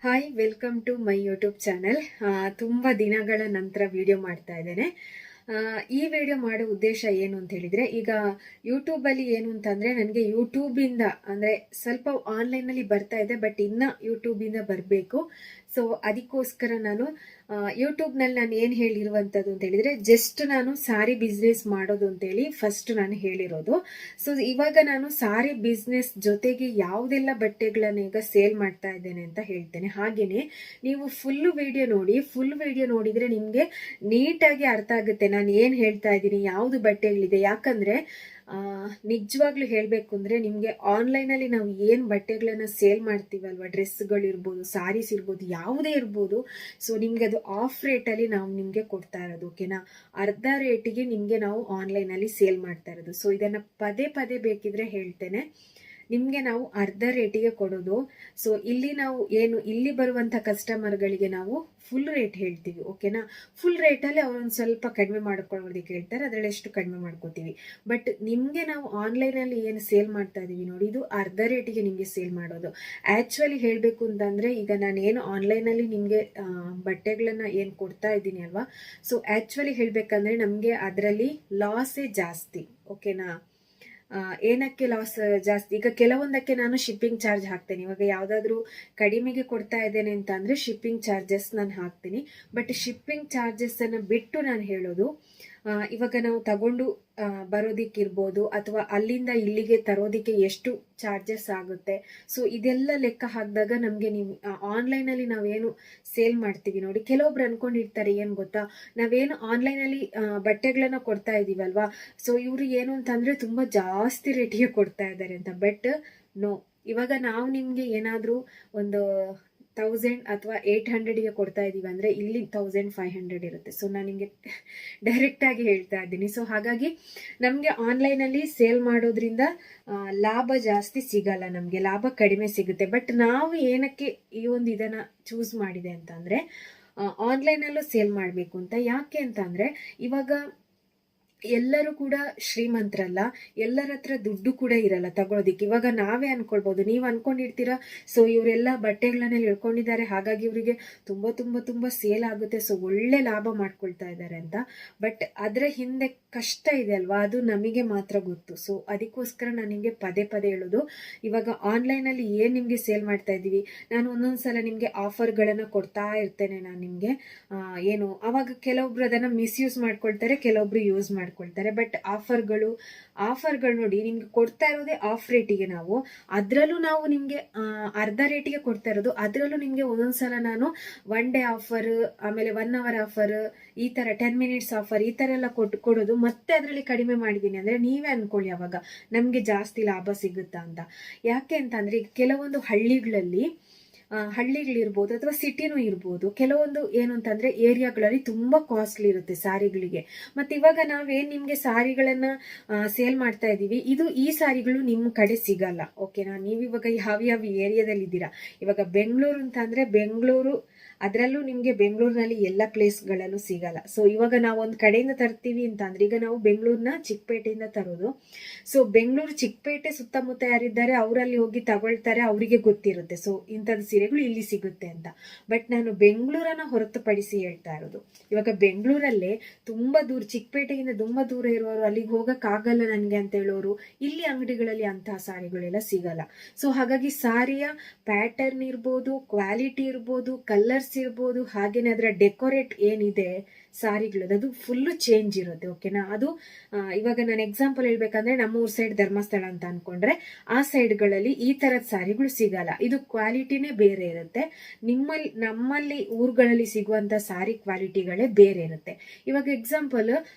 Hi, welcome to my YouTube channel. ತುಂಬ ದಿನಗಳ ನಂತರ ವಿಡಿಯೋ ಮಾಡ್ತಾ ಇದ್ದೇನೆ. ಈ ವಿಡಿಯೋ ಮಾಡೋ ಉದ್ದೇಶ ಏನು ಅಂತ ಹೇಳಿದ್ರೆ, ಈಗ ಯೂಟ್ಯೂಬಲ್ಲಿ ಏನು ಅಂತಂದರೆ ನನಗೆ ಯೂಟ್ಯೂಬಿಂದ ಅಂದರೆ ಸ್ವಲ್ಪ ಆನ್ಲೈನಲ್ಲಿ ಬರ್ತಾ ಇದೆ, ಬಟ್ ಇನ್ನು ಯೂಟ್ಯೂಬಿಂದ ಬರಬೇಕು. ಸೊ ಅದಕ್ಕೋಸ್ಕರ ನಾನು ಯೂಟ್ಯೂಬ್ನಲ್ಲಿ ನಾನು ಏನು ಹೇಳಿರುವಂಥದ್ದು ಅಂತ ಹೇಳಿದರೆ, ಜಸ್ಟ್ ನಾನು ಸಾರಿ ಬಿಸ್ನೆಸ್ ಮಾಡೋದು ಅಂತೇಳಿ ಫಸ್ಟ್ ನಾನು ಹೇಳಿರೋದು. ಸೊ ಇವಾಗ ನಾನು ಸಾರಿ ಬಿಸ್ನೆಸ್ ಜೊತೆಗೆ ಯಾವುದೆಲ್ಲ ಬಟ್ಟೆಗಳನ್ನು ಈಗ ಸೇಲ್ ಮಾಡ್ತಾ ಇದ್ದೇನೆ ಅಂತ ಹೇಳ್ತೇನೆ. ಹಾಗೆಯೇ ನೀವು ಫುಲ್ ವಿಡಿಯೋ ನೋಡಿ. ಫುಲ್ ವಿಡಿಯೋ ನೋಡಿದರೆ ನಿಮಗೆ ನೀಟಾಗಿ ಅರ್ಥ ಆಗುತ್ತೆ ನಾನು ಏನು ಹೇಳ್ತಾ ಇದ್ದೀನಿ, ಯಾವುದು ಬಟ್ಟೆಗಳಿದೆ. ಯಾಕಂದರೆ ನಿಜವಾಗ್ಲೂ ಹೇಳಬೇಕು ಅಂದರೆ, ನಿಮಗೆ ಆನ್ಲೈನಲ್ಲಿ ನಾವು ಏನು ಬಟ್ಟೆಗಳನ್ನು ಸೇಲ್ ಮಾಡ್ತೀವಲ್ವ, ಡ್ರೆಸ್ಗಳಿರ್ಬೋದು, ಸಾರೀಸ್ ಇರ್ಬೋದು, ಯಾವುದೇ ಇರ್ಬೋದು, ಸೊ ನಿಮಗೆ ಅದು ಆಫ್ ರೇಟಲ್ಲಿ ನಾವು ನಿಮಗೆ ಕೊಡ್ತಾ ಇರೋದು. ಓಕೆನಾ, ಅರ್ಧ ರೇಟಿಗೆ ನಿಮಗೆ ನಾವು ಆನ್ಲೈನಲ್ಲಿ ಸೇಲ್ ಮಾಡ್ತಾ ಇರೋದು. ಸೊ ಇದನ್ನು ಪದೇ ಪದೇ ಬೇಕಿದ್ರೆ ಹೇಳ್ತೇನೆ, ನಿಮಗೆ ನಾವು ಅರ್ಧ ರೇಟಿಗೆ ಕೊಡೋದು. ಸೊ ಇಲ್ಲಿ ನಾವು ಏನು ಇಲ್ಲಿ ಬರುವಂಥ ಕಸ್ಟಮರ್ಗಳಿಗೆ ನಾವು ಫುಲ್ ರೇಟ್ ಹೇಳ್ತೀವಿ. ಓಕೆನಾ, ಫುಲ್ ರೇಟಲ್ಲಿ ಅವರೊಂದು ಸ್ವಲ್ಪ ಕಡಿಮೆ ಮಾಡ್ಕೊಳ್ಳೋದಕ್ಕೆ ಹೇಳ್ತಾರೆ, ಅದರಲ್ಲಿ ಎಷ್ಟು ಕಡಿಮೆ ಮಾಡ್ಕೋತೀವಿ. ಬಟ್ ನಿಮಗೆ ನಾವು ಆನ್ಲೈನಲ್ಲಿ ಏನು ಸೇಲ್ ಮಾಡ್ತಾ ಇದ್ದೀವಿ ನೋಡಿ, ಇದು ಅರ್ಧ ರೇಟಿಗೆ ನಿಮಗೆ ಸೇಲ್ ಮಾಡೋದು. ಆ್ಯಕ್ಚುಲಿ ಹೇಳಬೇಕು ಅಂತಂದರೆ, ಈಗ ನಾನು ಏನು ಆನ್ಲೈನಲ್ಲಿ ನಿಮಗೆ ಬಟ್ಟೆಗಳನ್ನು ಏನು ಕೊಡ್ತಾ ಇದ್ದೀನಿ ಅಲ್ವಾ, ಸೊ ಆ್ಯಕ್ಚುಲಿ ಹೇಳಬೇಕಂದ್ರೆ ನಮಗೆ ಅದರಲ್ಲಿ ಲಾಸೇ ಜಾಸ್ತಿ. ಓಕೆನಾ, ಏನಕ್ಕೆ ಲಾಸ್ ಜಾಸ್ತಿ, ಈಗ ಕೆಲವೊಂದಕ್ಕೆ ನಾನು ಶಿಪ್ಪಿಂಗ್ ಚಾರ್ಜ್ ಹಾಕ್ತೇನೆ. ಇವಾಗ ಯಾವುದಾದ್ರೂ ಕಡಿಮೆಗೆ ಕೊಡ್ತಾ ಇದ್ದೇನೆ ಅಂತ ಅಂದರೆ ಶಿಪ್ಪಿಂಗ್ ಚಾರ್ಜಸ್ ನಾನು ಹಾಕ್ತೀನಿ. ಬಟ್ ಶಿಪ್ಪಿಂಗ್ ಚಾರ್ಜಸ್ಸನ್ನು ಬಿಟ್ಟು ನಾನು ಹೇಳೋದು, ಇವಾಗ ನಾವು ತಗೊಂಡು ಬರೋದಿಕ್ಕಿರ್ಬೋದು ಅಥವಾ ಅಲ್ಲಿಂದ ಇಲ್ಲಿಗೆ ತರೋದಿಕ್ಕೆ ಎಷ್ಟು ಚಾರ್ಜಸ್ ಆಗುತ್ತೆ, ಸೊ ಇದೆಲ್ಲ ಲೆಕ್ಕ ಹಾಕಿದಾಗ ನಮಗೆ ನೀವು ಆನ್ಲೈನಲ್ಲಿ ನಾವೇನು ಸೇಲ್ ಮಾಡ್ತೀವಿ ನೋಡಿ, ಕೆಲವೊಬ್ರು ಅನ್ಕೊಂಡಿರ್ತಾರೆ ಏನು ಗೊತ್ತಾ, ನಾವೇನು ಆನ್ಲೈನಲ್ಲಿ ಬಟ್ಟೆಗಳನ್ನ ಕೊಡ್ತಾ ಇದ್ದೀವಲ್ವಾ, ಸೊ ಇವರು ಏನು ಅಂತಂದರೆ ತುಂಬ ಜಾಸ್ತಿ ರೇಟಿಗೆ ಕೊಡ್ತಾ ಇದ್ದಾರೆ ಅಂತ. ಬಟ್ ನೋ, ಇವಾಗ ನಾವು ನಿಮಗೆ ಏನಾದರೂ ಒಂದು 1000 ಅಥವಾ 800ಗೆ ಕೊಡ್ತಾ ಇದ್ದೀವಿ ಅಂದರೆ ಇಲ್ಲಿ 1500 ಇರುತ್ತೆ. ಸೊ ನಾನು ನಿಮಗೆ ಡೈರೆಕ್ಟಾಗಿ ಹೇಳ್ತಾ ಇದ್ದೀನಿ. ಸೊ ಹಾಗಾಗಿ ನಮಗೆ ಆನ್ಲೈನಲ್ಲಿ ಸೇಲ್ ಮಾಡೋದ್ರಿಂದ ಲಾಭ ಜಾಸ್ತಿ ಸಿಗಲ್ಲ, ನಮಗೆ ಲಾಭ ಕಡಿಮೆ ಸಿಗುತ್ತೆ. ಬಟ್ ನಾವು ಏನಕ್ಕೆ ಈ ಒಂದು ಇದನ್ನು ಚೂಸ್ ಮಾಡಿದೆ ಅಂತಂದರೆ, ಆನ್ಲೈನಲ್ಲೂ ಸೇಲ್ ಮಾಡಬೇಕು ಅಂತ. ಯಾಕೆ ಅಂತಂದರೆ, ಇವಾಗ ಎಲ್ಲರೂ ಕೂಡ ಶ್ರೀಮಂತರಲ್ಲ, ಎಲ್ಲರ ಹತ್ರ ದುಡ್ಡು ಕೂಡ ಇರಲ್ಲ ತಗೊಳೋದಿಕ್ಕೆ. ಇವಾಗ ನಾವೇ ಅನ್ಕೊಳ್ಬೋದು, ನೀವು ಅನ್ಕೊಂಡಿರ್ತೀರಾ ಸೊ ಇವರೆಲ್ಲ ಬಟ್ಟೆಗಳನ್ನ ಇಳ್ಕೊಂಡಿದ್ದಾರೆ, ಹಾಗಾಗಿ ಇವರಿಗೆ ತುಂಬ ತುಂಬ ತುಂಬ ಸೇಲ್ ಆಗುತ್ತೆ, ಸೊ ಒಳ್ಳೆ ಲಾಭ ಮಾಡ್ಕೊಳ್ತಾ ಇದ್ದಾರೆ ಅಂತ. ಬಟ್ ಅದರ ಹಿಂದೆ ಕಷ್ಟ ಇದೆ ಅಲ್ವಾ, ಅದು ನಮಗೆ ಮಾತ್ರ ಗೊತ್ತು. ಸೊ ಅದಕ್ಕೋಸ್ಕರ ನಾನು ನಿಮಗೆ ಪದೇ ಪದೇ ಹೇಳೋದು, ಇವಾಗ ಆನ್ಲೈನಲ್ಲಿ ಏನು ನಿಮಗೆ ಸೇಲ್ ಮಾಡ್ತಾ ಇದ್ದೀವಿ, ನಾನು ಒಂದೊಂದ್ಸಲ ನಿಮಗೆ ಆಫರ್ಗಳನ್ನು ಕೊಡ್ತಾ ಇರ್ತೇನೆ ನಾನು ನಿಮಗೆ. ಏನು ಅವಾಗ ಕೆಲವೊಬ್ರು ಅದನ್ನು ಮಿಸ್ಯೂಸ್ ಮಾಡ್ಕೊಳ್ತಾರೆ, ಕೆಲವೊಬ್ರು ಯೂಸ್ ಮಾಡ್ಕೊಳ್ತಾರೆ. ಬಟ್ ಆಫರ್ಗಳು ನೋಡಿ, ನಿಮ್ಗೆ ಕೊಡ್ತಾ ಇರೋದೇ ಆಫ್ ರೇಟಿಗೆ. ನಾವು ಅದರಲ್ಲೂ ನಾವು ನಿಮಗೆ ಅರ್ಧ ರೇಟಿಗೆ ಕೊಡ್ತಾ ಇರೋದು. ಅದರಲ್ಲೂ ನಿಮಗೆ ಒಂದೊಂದ್ಸಲ ನಾನು 1 ಡೇ ಆಫರ್, ಆಮೇಲೆ 1 ಅವರ್ ಆಫರ್, ಈ ಥರ 10 ಮಿನಿಟ್ಸ್ ಆಫರ್, ಈ ಥರ ಎಲ್ಲ ಕೊಡೋದು. ಮತ್ತೆ ಅದರಲ್ಲಿ ಕಡಿಮೆ ಮಾಡಿದ್ದೀನಿ ಅಂದರೆ ನೀವೇ ಅನ್ಕೊಳ್ಳಿ ಅವಾಗ ನಮಗೆ ಜಾಸ್ತಿ ಲಾಭ ಸಿಗುತ್ತಾ ಅಂತ. ಯಾಕೆ ಅಂತಂದರೆ, ಈಗ ಕೆಲವೊಂದು ಹಳ್ಳಿಗಳಿರ್ಬೋದು ಅಥವಾ ಸಿಟಿನೂ ಇರ್ಬೋದು, ಕೆಲವೊಂದು ಏನು ಅಂತಂದರೆ ಏರಿಯಾಗಳಲ್ಲಿ ತುಂಬ ಕಾಸ್ಟ್ಲಿ ಇರುತ್ತೆ ಸಾರಿಗಳಿಗೆ. ಮತ್ತು ಇವಾಗ ನಾವೇನು ನಿಮಗೆ ಸಾರಿಗಳನ್ನು ಸೇಲ್ ಮಾಡ್ತಾ ಇದ್ದೀವಿ, ಈ ಸಾರಿಗಳು ನಿಮ್ಮ ಕಡೆ ಸಿಗಲ್ಲ. ಓಕೆನಾ, ನೀವಿವಾಗ ಯಾವ ಏರಿಯಾದಲ್ಲಿದ್ದೀರಾ, ಇವಾಗ ಬೆಂಗಳೂರು ಅಂತಂದರೆ ಬೆಂಗಳೂರು, ಅದರಲ್ಲೂ ನಿಮಗೆ ಬೆಂಗಳೂರಿನಲ್ಲಿ ಎಲ್ಲ ಪ್ಲೇಸ್ಗಳಲ್ಲೂ ಸಿಗಲ್ಲ. ಸೊ ಇವಾಗ ನಾವು ಒಂದು ಕಡೆಯಿಂದ ತರ್ತೀವಿ ಅಂತಂದ್ರೆ, ಈಗ ನಾವು ಬೆಂಗಳೂರಿನ ಚಿಕ್ಕಪೇಟೆಯಿಂದ ತರೋದು. ಸೊ ಬೆಂಗಳೂರು ಚಿಕ್ಕಪೇಟೆ ಸುತ್ತಮುತ್ತ ಯಾರಿದ್ದಾರೆ ಅವರಲ್ಲಿ ಹೋಗಿ ತಗೊಳ್ತಾರೆ, ಅವರಿಗೆ ಗೊತ್ತಿರುತ್ತೆ ಸೊ ಇಂಥದ್ದು ಸೀರೆಗಳು ಇಲ್ಲಿ ಸಿಗುತ್ತೆ ಅಂತ. ಬಟ್ ನಾನು ಬೆಂಗಳೂರನ್ನ ಹೊರತುಪಡಿಸಿ ಹೇಳ್ತಾ ಇರೋದು. ಇವಾಗ ಬೆಂಗಳೂರಲ್ಲೇ ತುಂಬ ದೂರ, ಚಿಕ್ಕಪೇಟೆಯಿಂದ ತುಂಬ ದೂರ ಇರುವವರು, ಅಲ್ಲಿಗೆ ಹೋಗೋಕ್ಕಾಗಲ್ಲ ನನಗೆ ಅಂತ ಹೇಳೋರು, ಇಲ್ಲಿ ಅಂಗಡಿಗಳಲ್ಲಿ ಅಂತಹ ಸಾರಿಗಳೆಲ್ಲ ಸಿಗಲ್ಲ. ಸೊ ಹಾಗಾಗಿ ಸಾರಿಯ ಪ್ಯಾಟರ್ನ್ ಇರ್ಬೋದು, ಕ್ವಾಲಿಟಿ ಇರ್ಬೋದು, ಕಲರ್ಸ್ ಇರ್ಬೋದು, ಹಾಗೇನೆ ಅದರ ಡೆಕೋರೇಟ್ ಏನಿದೆ ಸಾರಿಗಳದ್ದು, ಅದು ಫುಲ್ಲು ಚೇಂಜ್ ಇರುತ್ತೆ. ಓಕೆನಾ, ಅದು ಇವಾಗ ನಾನು ಎಕ್ಸಾಂಪಲ್ ಹೇಳ್ಬೇಕಂದ್ರೆ, ನಮ್ಮೂರ್ ಸೈಡ್ ಧರ್ಮಸ್ಥಳ ಅಂತ ಅನ್ಕೊಂಡ್ರೆ, ಆ ಸೈಡ್ಗಳಲ್ಲಿ ಈ ತರದ ಸಾರಿಗಳು ಸಿಗಲ್ಲ. ಇದು ಕ್ವಾಲಿಟಿನೇ ಬೇರೆ ಇರುತ್ತೆ. ನಮ್ಮಲ್ಲಿ ಊರುಗಳಲ್ಲಿ ಸಿಗುವಂತ ಸಾರಿ ಕ್ವಾಲಿಟಿಗಳೇ ಬೇರೆ ಇರುತ್ತೆ. ಇವಾಗ ಎಕ್ಸಾಂಪಲ್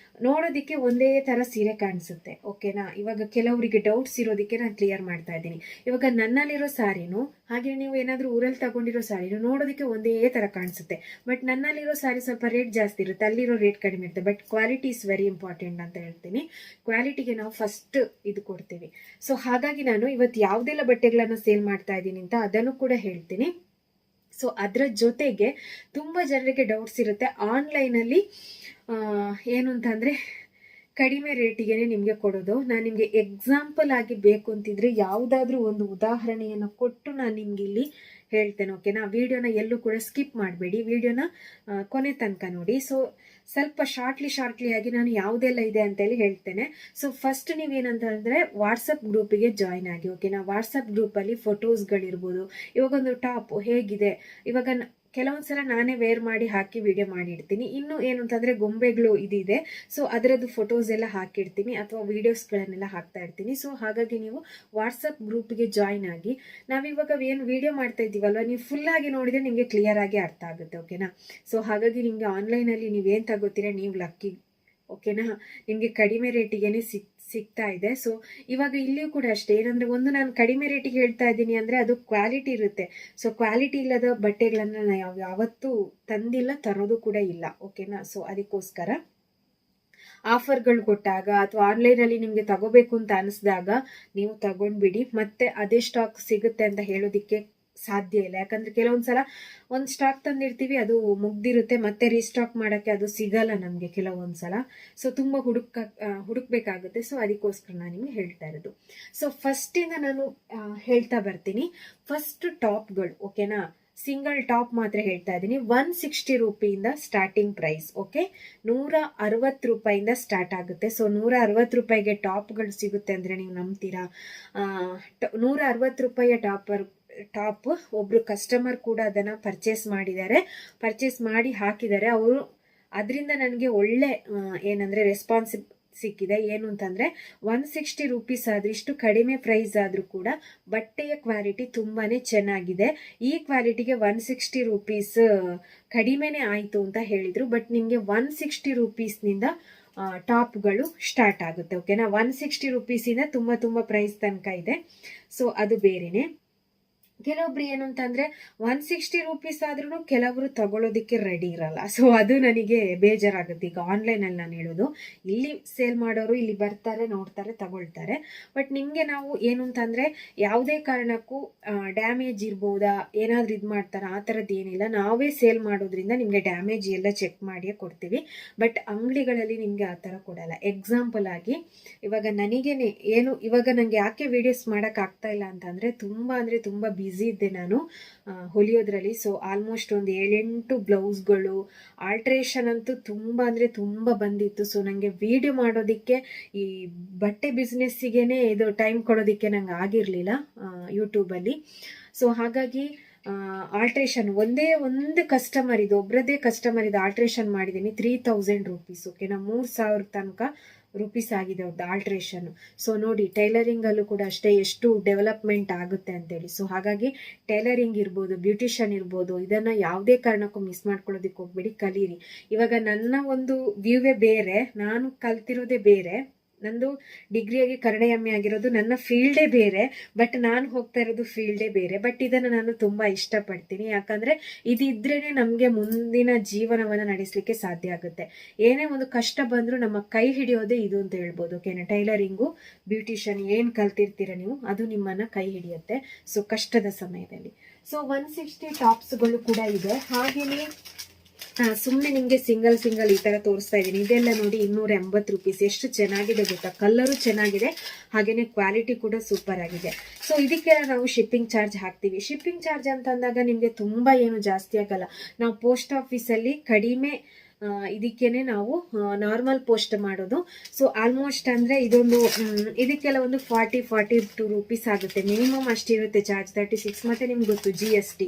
ನೋಡೋದಿಕ್ಕೆ ಒಂದೇ ತರ ಸೀರೆ ಕಾಣಿಸುತ್ತೆ. ಓಕೆನಾ, ಇವಾಗ ಕೆಲವರಿಗೆ ಡೌಟ್ಸ್ ಇರೋದಕ್ಕೆ ನಾನು ಕ್ಲಿಯರ್ ಮಾಡ್ತಾ ಇದ್ದೀನಿ. ಇವಾಗ ನನ್ನಲ್ಲಿರೋ ಸಾರಿನು ಹಾಗೆ ನೀವು ಏನಾದ್ರೂ ಊರಲ್ಲಿ ತಗೊಂಡಿರೋ ಸಾರಿನು ನೋಡೋದಕ್ಕೆ ಒಂದೇ ತರ ಕಾಣಿಸುತ್ತೆ. ಬಟ್ ನನ್ನಲ್ಲಿರೋ ಸಾರಿ ಸ್ವಲ್ಪ ರೇಟ್ ಜಾಸ್ತಿ ಇರುತ್ತೆ, ಅಲ್ಲಿರೋ ರೇಟ್ ಕಡಿಮೆ ಇರುತ್ತೆ. But quality is very important ಅಂತ ಹೇಳ್ತೀನಿ. ಕ್ವಾಲಿಟಿಗೆ ನಾವು ಫಸ್ಟ್ ಇದು ಕೊಡ್ತೀವಿ. ಸೊ ಹಾಗಾಗಿ ನಾನು ಇವತ್ತು ಯಾವುದೆಲ್ಲ ಬಟ್ಟೆಗಳನ್ನ ಸೇಲ್ ಮಾಡ್ತಾ ಇದ್ದೀನಿ ಅಂತ ಅದನ್ನು ಕೂಡ ಹೇಳ್ತೀನಿ. ಸೊ ಅದರ ಜೊತೆಗೆ ತುಂಬ ಜನರಿಗೆ ಡೌಟ್ಸ್ ಇರುತ್ತೆ, ಆನ್ಲೈನಲ್ಲಿ ಏನು ಅಂತಂದರೆ ಕಡಿಮೆ ರೇಟಿಗೆ ನಿಮಗೆ ಕೊಡೋದು. ನಾನು ನಿಮಗೆ ಎಕ್ಸಾಂಪಲ್ ಆಗಿ ಬೇಕು ಅಂತಿದ್ರೆ ಯಾವುದಾದ್ರೂ ಒಂದು ಉದಾಹರಣೆಯನ್ನು ಕೊಟ್ಟು ನಾನು ನಿಮ್ಗೆ ಇಲ್ಲಿ ಹೇಳ್ತೇನೆ. ಓಕೆನಾ, ವಿಡಿಯೋನ ಎಲ್ಲೂ ಕೂಡ ಸ್ಕಿಪ್ ಮಾಡಬೇಡಿ, ವಿಡಿಯೋನ ಕೊನೆ ತನಕ ನೋಡಿ. ಸೊ ಸ್ವಲ್ಪ ಶಾರ್ಟ್ಲಿ ಆಗಿ ನಾನು ಯಾವುದೆಲ್ಲ ಇದೆ ಅಂತೇಳಿ ಹೇಳ್ತೇನೆ. ಸೊ ಫಸ್ಟ್ ನೀವೇನಂತಂದ್ರೆ ವಾಟ್ಸಪ್ ಗ್ರೂಪಿಗೆ ಜಾಯ್ನ್ ಆಗಿ. ಓಕೆನಾ, ವಾಟ್ಸಪ್ ಗ್ರೂಪಲ್ಲಿ ಫೋಟೋಸ್ಗಳಿರ್ಬೋದು. ಇವಾಗೊಂದು ಟಾಪ್ ಹೇಗಿದೆ, ಇವಾಗ ಕೆಲವೊಂದ್ಸಲ ನಾನೇ ವೇರ್ ಮಾಡಿ ಹಾಕಿ ವಿಡಿಯೋ ಮಾಡಿಡ್ತೀನಿ. ಇನ್ನು ಏನು ಅಂತಂದ್ರೆ ಗೊಂಬೆಗಳು ಇದಿದೆ, ಸೊ ಅದರದ್ದು ಫೋಟೋಸ್ ಎಲ್ಲ ಹಾಕಿಡ್ತೀನಿ ಅಥವಾ ವಿಡಿಯೋಸ್ಗಳನ್ನೆಲ್ಲ ಹಾಕ್ತಾ ಇರ್ತೀನಿ. ಸೊ ಹಾಗಾಗಿ ನೀವು ವಾಟ್ಸಪ್ ಗ್ರೂಪ್ಗೆ ಜಾಯ್ನ್ ಆಗಿ, ನಾವಿವಾಗ ಏನು ವಿಡಿಯೋ ಮಾಡ್ತಾ ಇದ್ದೀವಲ್ವ, ನೀವು ಫುಲ್ ಆಗಿ ನೋಡಿದ್ರೆ ನಿಮಗೆ ಕ್ಲಿಯರ್ ಆಗಿ ಅರ್ಥ ಆಗುತ್ತೆ. ಓಕೆನಾ, ಸೊ ಹಾಗಾಗಿ ನಿಮಗೆ ಆನ್ಲೈನಲ್ಲಿ ನೀವೇನು ತಗೋತೀರಾ ನೀವು ಲಕ್ಕಿ. ಓಕೆನಾ, ನಿಮಗೆ ಕಡಿಮೆ ರೇಟಿಗೆನೆ ಸಿಗ್ತಾ ಇದೆ. ಸೊ ಇವಾಗ ಇಲ್ಲಿಯೂ ಕೂಡ ಅಷ್ಟೇ, ಏನಂದ್ರೆ ಒಂದು ನಾನು ಕಡಿಮೆ ರೇಟಿಗೆ ಹೇಳ್ತಾ ಇದ್ದೀನಿ ಅಂದ್ರೆ ಅದು ಕ್ವಾಲಿಟಿ ಇರುತ್ತೆ. ಸೊ ಕ್ವಾಲಿಟಿ ಇಲ್ಲದ ಬಟ್ಟೆಗಳನ್ನ ನಾವು ಯಾವತ್ತೂ ತಂದಿಲ್ಲ, ತರೋದು ಕೂಡ ಇಲ್ಲ. ಓಕೆನಾ, ಸೊ ಅದಕ್ಕೋಸ್ಕರ ಆಫರ್ಗಳು ಕೊಟ್ಟಾಗ ಅಥವಾ ಆನ್ಲೈನಲ್ಲಿ ನಿಮಗೆ ತಗೋಬೇಕು ಅಂತ ಅನಿಸಿದಾಗ ನೀವು ತಗೊಂಡ್ಬಿಡಿ. ಮತ್ತೆ ಅದೇ ಸ್ಟಾಕ್ ಸಿಗುತ್ತೆ ಅಂತ ಹೇಳೋದಿಕ್ಕೆ ಸಾಧ್ಯ ಇಲ್ಲ. ಯಾಕಂದ್ರೆ ಕೆಲವೊಂದ್ಸಲ ಒಂದು ಸ್ಟಾಕ್ ತಂದಿರ್ತೀವಿ, ಅದು ಮುಗ್ದಿರುತ್ತೆ, ಮತ್ತೆ ರೀಸ್ಟಾಕ್ ಮಾಡಕ್ಕೆ ಅದು ಸಿಗಲ್ಲ ನಮಗೆ ಕೆಲವೊಂದ್ಸಲ. ಸೊ ತುಂಬಾ ಹುಡುಕ್ಬೇಕಾಗುತ್ತೆ. ಸೊ ಅದಕ್ಕೋಸ್ಕರ ನಾನು ನಿಮ್ಗೆ ಹೇಳ್ತಾ ಇರೋದು. ಸೊ ಫಸ್ಟ್ ಇಂದ ನಾನು ಹೇಳ್ತಾ ಬರ್ತೀನಿ. ಫಸ್ಟ್ ಟಾಪ್ಗಳು. ಓಕೆನಾ, ಸಿಂಗಲ್ ಟಾಪ್ ಮಾತ್ರ ಹೇಳ್ತಾ ಇದ್ದೀನಿ. 160 ರೂಪಾಯಿಂದ ಸ್ಟಾರ್ಟಿಂಗ್ ಪ್ರೈಸ್. ಓಕೆ, 160 ರೂಪಾಯಿಂದ ಸ್ಟಾರ್ಟ್ ಆಗುತ್ತೆ. ಸೊ 160 ರೂಪಾಯಿಗೆ ಟಾಪ್ಗಳು ಸಿಗುತ್ತೆ ಅಂದ್ರೆ ನೀವು ನಂಬ್ತೀರಾ? 160 ರೂಪಾಯಿಯ ಟಾಪ್ ಒಬ್ರು ಕಸ್ಟಮರ್ ಕೂಡ ಅದನ್ನ ಪರ್ಚೇಸ್ ಮಾಡಿ ಹಾಕಿದ್ದಾರೆ. ಅವರು ಅದರಿಂದ ನನಗೆ ಒಳ್ಳೆ ಏನಂದ್ರೆ ರೆಸ್ಪಾನ್ಸ್ ಸಿಕ್ಕಿದೆ. ಏನು ಅಂತಂದ್ರೆ 160 ರೂಪೀಸ್ ಆದ್ರೂ, ಇಷ್ಟು ಕಡಿಮೆ ಪ್ರೈಸ್ ಆದ್ರೂ ಕೂಡ ಬಟ್ಟೆಯ ಕ್ವಾಲಿಟಿ ತುಂಬಾನೇ ಚೆನ್ನಾಗಿದೆ. ಈ ಕ್ವಾಲಿಟಿಗೆ 160 ರೂಪೀಸ್ ಕಡಿಮೆನೆ ಆಯ್ತು ಅಂತ ಹೇಳಿದ್ರು. ಬಟ್ ನಿಮ್ಗೆ 160 ರೂಪೀಸ್ನಿಂದ ಟಾಪ್ಗಳು ಸ್ಟಾರ್ಟ್ ಆಗುತ್ತೆ. ಓಕೆನಾ, 160 ರೂಪೀಸಿಂದ ತುಂಬಾ ಪ್ರೈಸ್ ತನಕ ಇದೆ. ಸೊ ಅದು ಬೇರೆನೆ. ಕೆಲವೊಬ್ರು ಏನು ಅಂತಂದ್ರೆ 160 ರೂಪೀಸ್ ಆದ್ರೂ ಕೆಲವರು ತಗೊಳ್ಳೋದಿಕ್ಕೆ ರೆಡಿ ಇರಲ್ಲ. ಸೊ ಅದು ನನಗೆ ಬೇಜಾರಾಗುತ್ತೆ. ಈಗ ಆನ್ಲೈನ್ ಅಲ್ಲಿ ನಾನು ಹೇಳೋದು, ಇಲ್ಲಿ ಸೇಲ್ ಮಾಡೋರು ಇಲ್ಲಿ ಬರ್ತಾರೆ, ನೋಡ್ತಾರೆ, ತಗೊಳ್ತಾರೆ. ಬಟ್ ನಿಮ್ಗೆ ನಾವು ಏನು ಅಂತಂದ್ರೆ ಯಾವುದೇ ಕಾರಣಕ್ಕೂ ಡ್ಯಾಮೇಜ್ ಇರ್ಬೋದಾ, ಏನಾದ್ರೂ ಇದು ಮಾಡ್ತಾರ, ಆ ಥರದ್ದು ಏನಿಲ್ಲ. ನಾವೇ ಸೇಲ್ ಮಾಡೋದ್ರಿಂದ ನಿಮ್ಗೆ ಡ್ಯಾಮೇಜ್ ಎಲ್ಲ ಚೆಕ್ ಮಾಡಿಯೇ ಕೊಡ್ತೀವಿ. ಬಟ್ ಅಂಗಡಿಗಳಲ್ಲಿ ನಿಮ್ಗೆ ಆ ಥರ ಕೊಡಲ್ಲ. ಎಕ್ಸಾಂಪಲ್ ಆಗಿ ಇವಾಗ ನನಗೇನೆ ಇವಾಗ ನಂಗೆ ಯಾಕೆ ವಿಡಿಯೋಸ್ ಮಾಡಕ್ ಆಗ್ತಾ ಇಲ್ಲ ಅಂತಂದ್ರೆ ತುಂಬಾ ಬ್ಯುಸಿ ಇದ್ದೆ ನಾನು ಹೊಲಿಯೋದ್ರಲ್ಲಿ. ಸೊ ಆಲ್ಮೋಸ್ಟ್ ಒಂದು 7-8 ಬ್ಲೌಸ್ಗಳು ಆಲ್ಟ್ರೇಷನ್ ಅಂತೂ ತುಂಬಾ ಬಂದಿತ್ತು. ಸೊ ನಂಗೆ ವಿಡಿಯೋ ಮಾಡೋದಿಕ್ಕೆ, ಈ ಬಟ್ಟೆ ಬಿಸ್ನೆಸ್ಸಿಗೆನೆ ಇದು ಟೈಮ್ ಕೊಡೋದಿಕ್ಕೆ ನಂಗೆ ಆಗಿರ್ಲಿಲ್ಲ ಯೂಟ್ಯೂಬಲ್ಲಿ. ಸೊ ಹಾಗಾಗಿ ಆಲ್ಟ್ರೇಷನ್ ಒಂದೇ ಒಂದು ಕಸ್ಟಮರ್ ಇದು, ಒಬ್ರದೇ ಕಸ್ಟಮರ್ ಇದು ಆಲ್ಟ್ರೇಷನ್ ಮಾಡಿದ್ದೀನಿ. 3000 ರೂಪೀಸ್. ಓಕೆನಾ, 3000 ತನಕ ರೂಪೀಸ್ ಆಗಿದೆ ಅವ್ರದ್ದು ಆಲ್ಟ್ರೇಷನ್. ಸೊ ನೋಡಿ, ಟೈಲರಿಂಗ್ ಅಲ್ಲೂ ಕೂಡ ಅಷ್ಟೇ ಎಷ್ಟು ಡೆವಲಪ್ಮೆಂಟ್ ಆಗುತ್ತೆ ಅಂತೇಳಿ. ಸೊ ಹಾಗಾಗಿ ಟೈಲರಿಂಗ್ ಇರ್ಬೋದು, ಬ್ಯೂಟಿಷಿಯನ್ ಇರ್ಬೋದು, ಇದನ್ನ ಯಾವುದೇ ಕಾರಣಕ್ಕೂ ಮಿಸ್ ಮಾಡ್ಕೊಳ್ಳೋದಿಕ್ಕೆ ಹೋಗ್ಬೇಡಿ, ಕಲೀರಿ. ಇವಾಗ ನನ್ನ ಒಂದು ವ್ಯೂವೇ ಬೇರೆ, ನಾನು ಕಲ್ತಿರೋದೇ ಬೇರೆ. ನಂದು ಡಿಗ್ರಿಯಾಗಿ ಕನ್ನಡ ಎಮ್ಮೆ ಆಗಿರೋದು, ನನ್ನ ಫೀಲ್ಡೇ ಬೇರೆ. ಬಟ್ ನಾನು ಹೋಗ್ತಾ ಇರೋದು ಫೀಲ್ಡೇ ಬೇರೆ. ಬಟ್ ಇದನ್ನು ನಾನು ತುಂಬಾ ಇಷ್ಟಪಡ್ತೀನಿ. ಯಾಕಂದ್ರೆ ಇದಿದ್ರೇನೆ ನಮಗೆ ಮುಂದಿನ ಜೀವನವನ್ನ ನಡೆಸಲಿಕ್ಕೆ ಸಾಧ್ಯ ಆಗುತ್ತೆ. ಏನೇ ಒಂದು ಕಷ್ಟ ಬಂದ್ರೂ ನಮ್ಮ ಕೈ ಹಿಡಿಯೋದೇ ಇದು ಅಂತ ಹೇಳ್ಬೋದು. ಓಕೆನಾ, ಟೈಲರಿಂಗು, ಬ್ಯೂಟಿಷಿಯನ್ ಏನ್ ಕಲ್ತಿರ್ತೀರ ನೀವು, ಅದು ನಿಮ್ಮನ್ನ ಕೈ ಹಿಡಿಯುತ್ತೆ. ಸೊ ಕಷ್ಟದ ಸಮಯದಲ್ಲಿ. ಸೊ 160 ಟಾಪ್ಸ್ಗಳು ಕೂಡ ಇದೆ. ಹಾಗೇನೆ ಸುಮ್ಮನೆ ನಿಮಗೆ ಸಿಂಗಲ್ ಈ ತರ ತೋರಿಸ್ತಾ ಇದ್ದೀನಿ. ಇದೆಲ್ಲ ನೋಡಿ 280 ರೂಪೀಸ್. ಎಷ್ಟು ಚೆನ್ನಾಗಿದೆ ಗೊತ್ತಾ, ಕಲರು ಚೆನ್ನಾಗಿದೆ, ಹಾಗೇನೆ ಕ್ವಾಲಿಟಿ ಕೂಡ ಸೂಪರ್ ಆಗಿದೆ. ಸೊ ಇದಕ್ಕೆಲ್ಲ ನಾವು ಶಿಪ್ಪಿಂಗ್ ಚಾರ್ಜ್ ಹಾಕ್ತೀವಿ. ಶಿಪ್ಪಿಂಗ್ ಚಾರ್ಜ್ ಅಂತ ಅಂದಾಗ ನಿಮಗೆ ತುಂಬಾ ಏನು ಜಾಸ್ತಿ ಆಗಲ್ಲ. ನಾವು ಪೋಸ್ಟ್ ಆಫೀಸಲ್ಲಿ ಕಡಿಮೆ ಇದಕ್ಕೇನೆ ನಾವು ನಾರ್ಮಲ್ ಪೋಸ್ಟ್ ಮಾಡೋದು. ಸೊ ಆಲ್ಮೋಸ್ಟ್ ಅಂದ್ರೆ ಇದಕ್ಕೆಲ್ಲ ಒಂದು 42 ರೂಪೀಸ್ ಆಗುತ್ತೆ ಮಿನಿಮಮ್, ಅಷ್ಟಿರುತ್ತೆ ಚಾರ್ಜ್. 36 ಮತ್ತೆ ನಿಮ್ಗೆ ಗೊತ್ತು GST.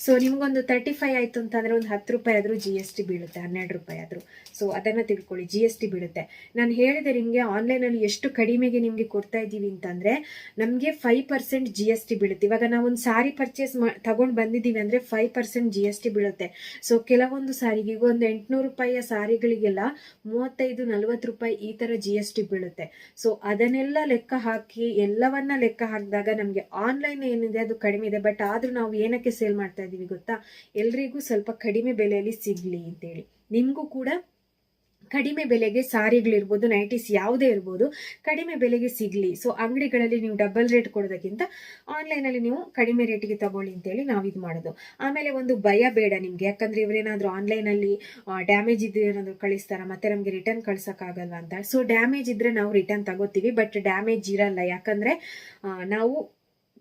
ಸೊ ನಿಮ್ಗೊಂದು 35 ಆಯ್ತು ಅಂತಂದ್ರೆ ಒಂದು 10 ರೂಪಾಯಿ ಆದ್ರೂ GST ಬೀಳುತ್ತೆ, 12 ರೂಪಾಯಿ ಆದ್ರೂ. ಸೊ ಅದನ್ನ ತಿಳ್ಕೊಳ್ಳಿ, GST ಬೀಳುತ್ತೆ. ನಾನು ಹೇಳಿದೆ ನಿಮ್ಗೆ ಆನ್ಲೈನ್ ಅಲ್ಲಿ ಎಷ್ಟು ಕಡಿಮೆಗೆ ನಿಮ್ಗೆ ಕೊಡ್ತಾ ಇದ್ದೀವಿ ಅಂತಂದ್ರೆ ನಮ್ಗೆ 5% GST ಬೀಳುತ್ತೆ. ಇವಾಗ ನಾವೊಂದು ಸಾರಿ ಪರ್ಚೇಸ್ ತಗೊಂಡ್ ಬಂದಿದ್ದೀವಿ ಅಂದ್ರೆ 5% GST ಬೀಳುತ್ತೆ. ಸೊ ಕೆಲವೊಂದು ಸಾರಿಗೆ ಈಗ ಒಂದು 800 ರೂಪಾಯಿಯ ಸಾರಿಗಳಿಗೆಲ್ಲ 35-40 ರೂಪಾಯಿ ಈ ತರ GST ಬೀಳುತ್ತೆ. ಸೊ ಅದನ್ನೆಲ್ಲ ಲೆಕ್ಕ ಹಾಕಿ, ಎಲ್ಲವನ್ನ ಲೆಕ್ಕ ಹಾಕಿದಾಗ ನಮ್ಗೆ ಆನ್ಲೈನ್ ಏನಿದೆ ಅದು ಕಡಿಮೆ ಇದೆ. ಬಟ್ ಆದ್ರೂ ನಾವು ಏನಕ್ಕೆ ಸೇಲ್ ಮಾಡ್ತಾ ಇದೀವಿ ಗೊತ್ತಾ, ಎಲ್ರಿಗೂ ಸ್ವಲ್ಪ ಕಡಿಮೆ ಬೆಲೆಯಲ್ಲಿ ಸಿಗ್ಲಿ ಅಂತೇಳಿ. ನಿಮ್ಗೂ ಕೂಡ ಕಡಿಮೆ ಬೆಲೆಗೆ ಸಾರಿಗಳಿರ್ಬೋದು, ನೈಟೀಸ್ ಯಾವುದೇ ಇರ್ಬೋದು, ಕಡಿಮೆ ಬೆಲೆಗೆ ಸಿಗ್ಲಿ. ಸೊ ಅಂಗಡಿಗಳಲ್ಲಿ ನೀವು ಡಬಲ್ ರೇಟ್ ಕೊಡೋದಕ್ಕಿಂತ ಆನ್ಲೈನ್ ಅಲ್ಲಿ ನೀವು ಕಡಿಮೆ ರೇಟಿಗೆ ತಗೊಳ್ಳಿ ಅಂತೇಳಿ ನಾವು ಇದು ಮಾಡೋದು. ಆಮೇಲೆ ಒಂದು ಭಯ ಬೇಡ ನಿಮ್ಗೆ, ಯಾಕಂದ್ರೆ ಇವರೇನಾದ್ರೂ ಆನ್ಲೈನ್ ಅಲ್ಲಿ ಡ್ಯಾಮೇಜ್ ಇದ್ರೆ ಏನಾದ್ರು ಕಳಿಸ್ತಾರ, ಮತ್ತೆ ನಮ್ಗೆ ರಿಟರ್ನ್ ಕಳ್ಸಕ್ ಆಗಲ್ಲ ಅಂತ. ಸೊ ಡ್ಯಾಮೇಜ್ ಇದ್ರೆ ನಾವು ರಿಟರ್ನ್ ತಗೋತೀವಿ, ಬಟ್ ಡ್ಯಾಮೇಜ್ ಇರಲ್ಲ. ಯಾಕಂದ್ರೆ ನಾವು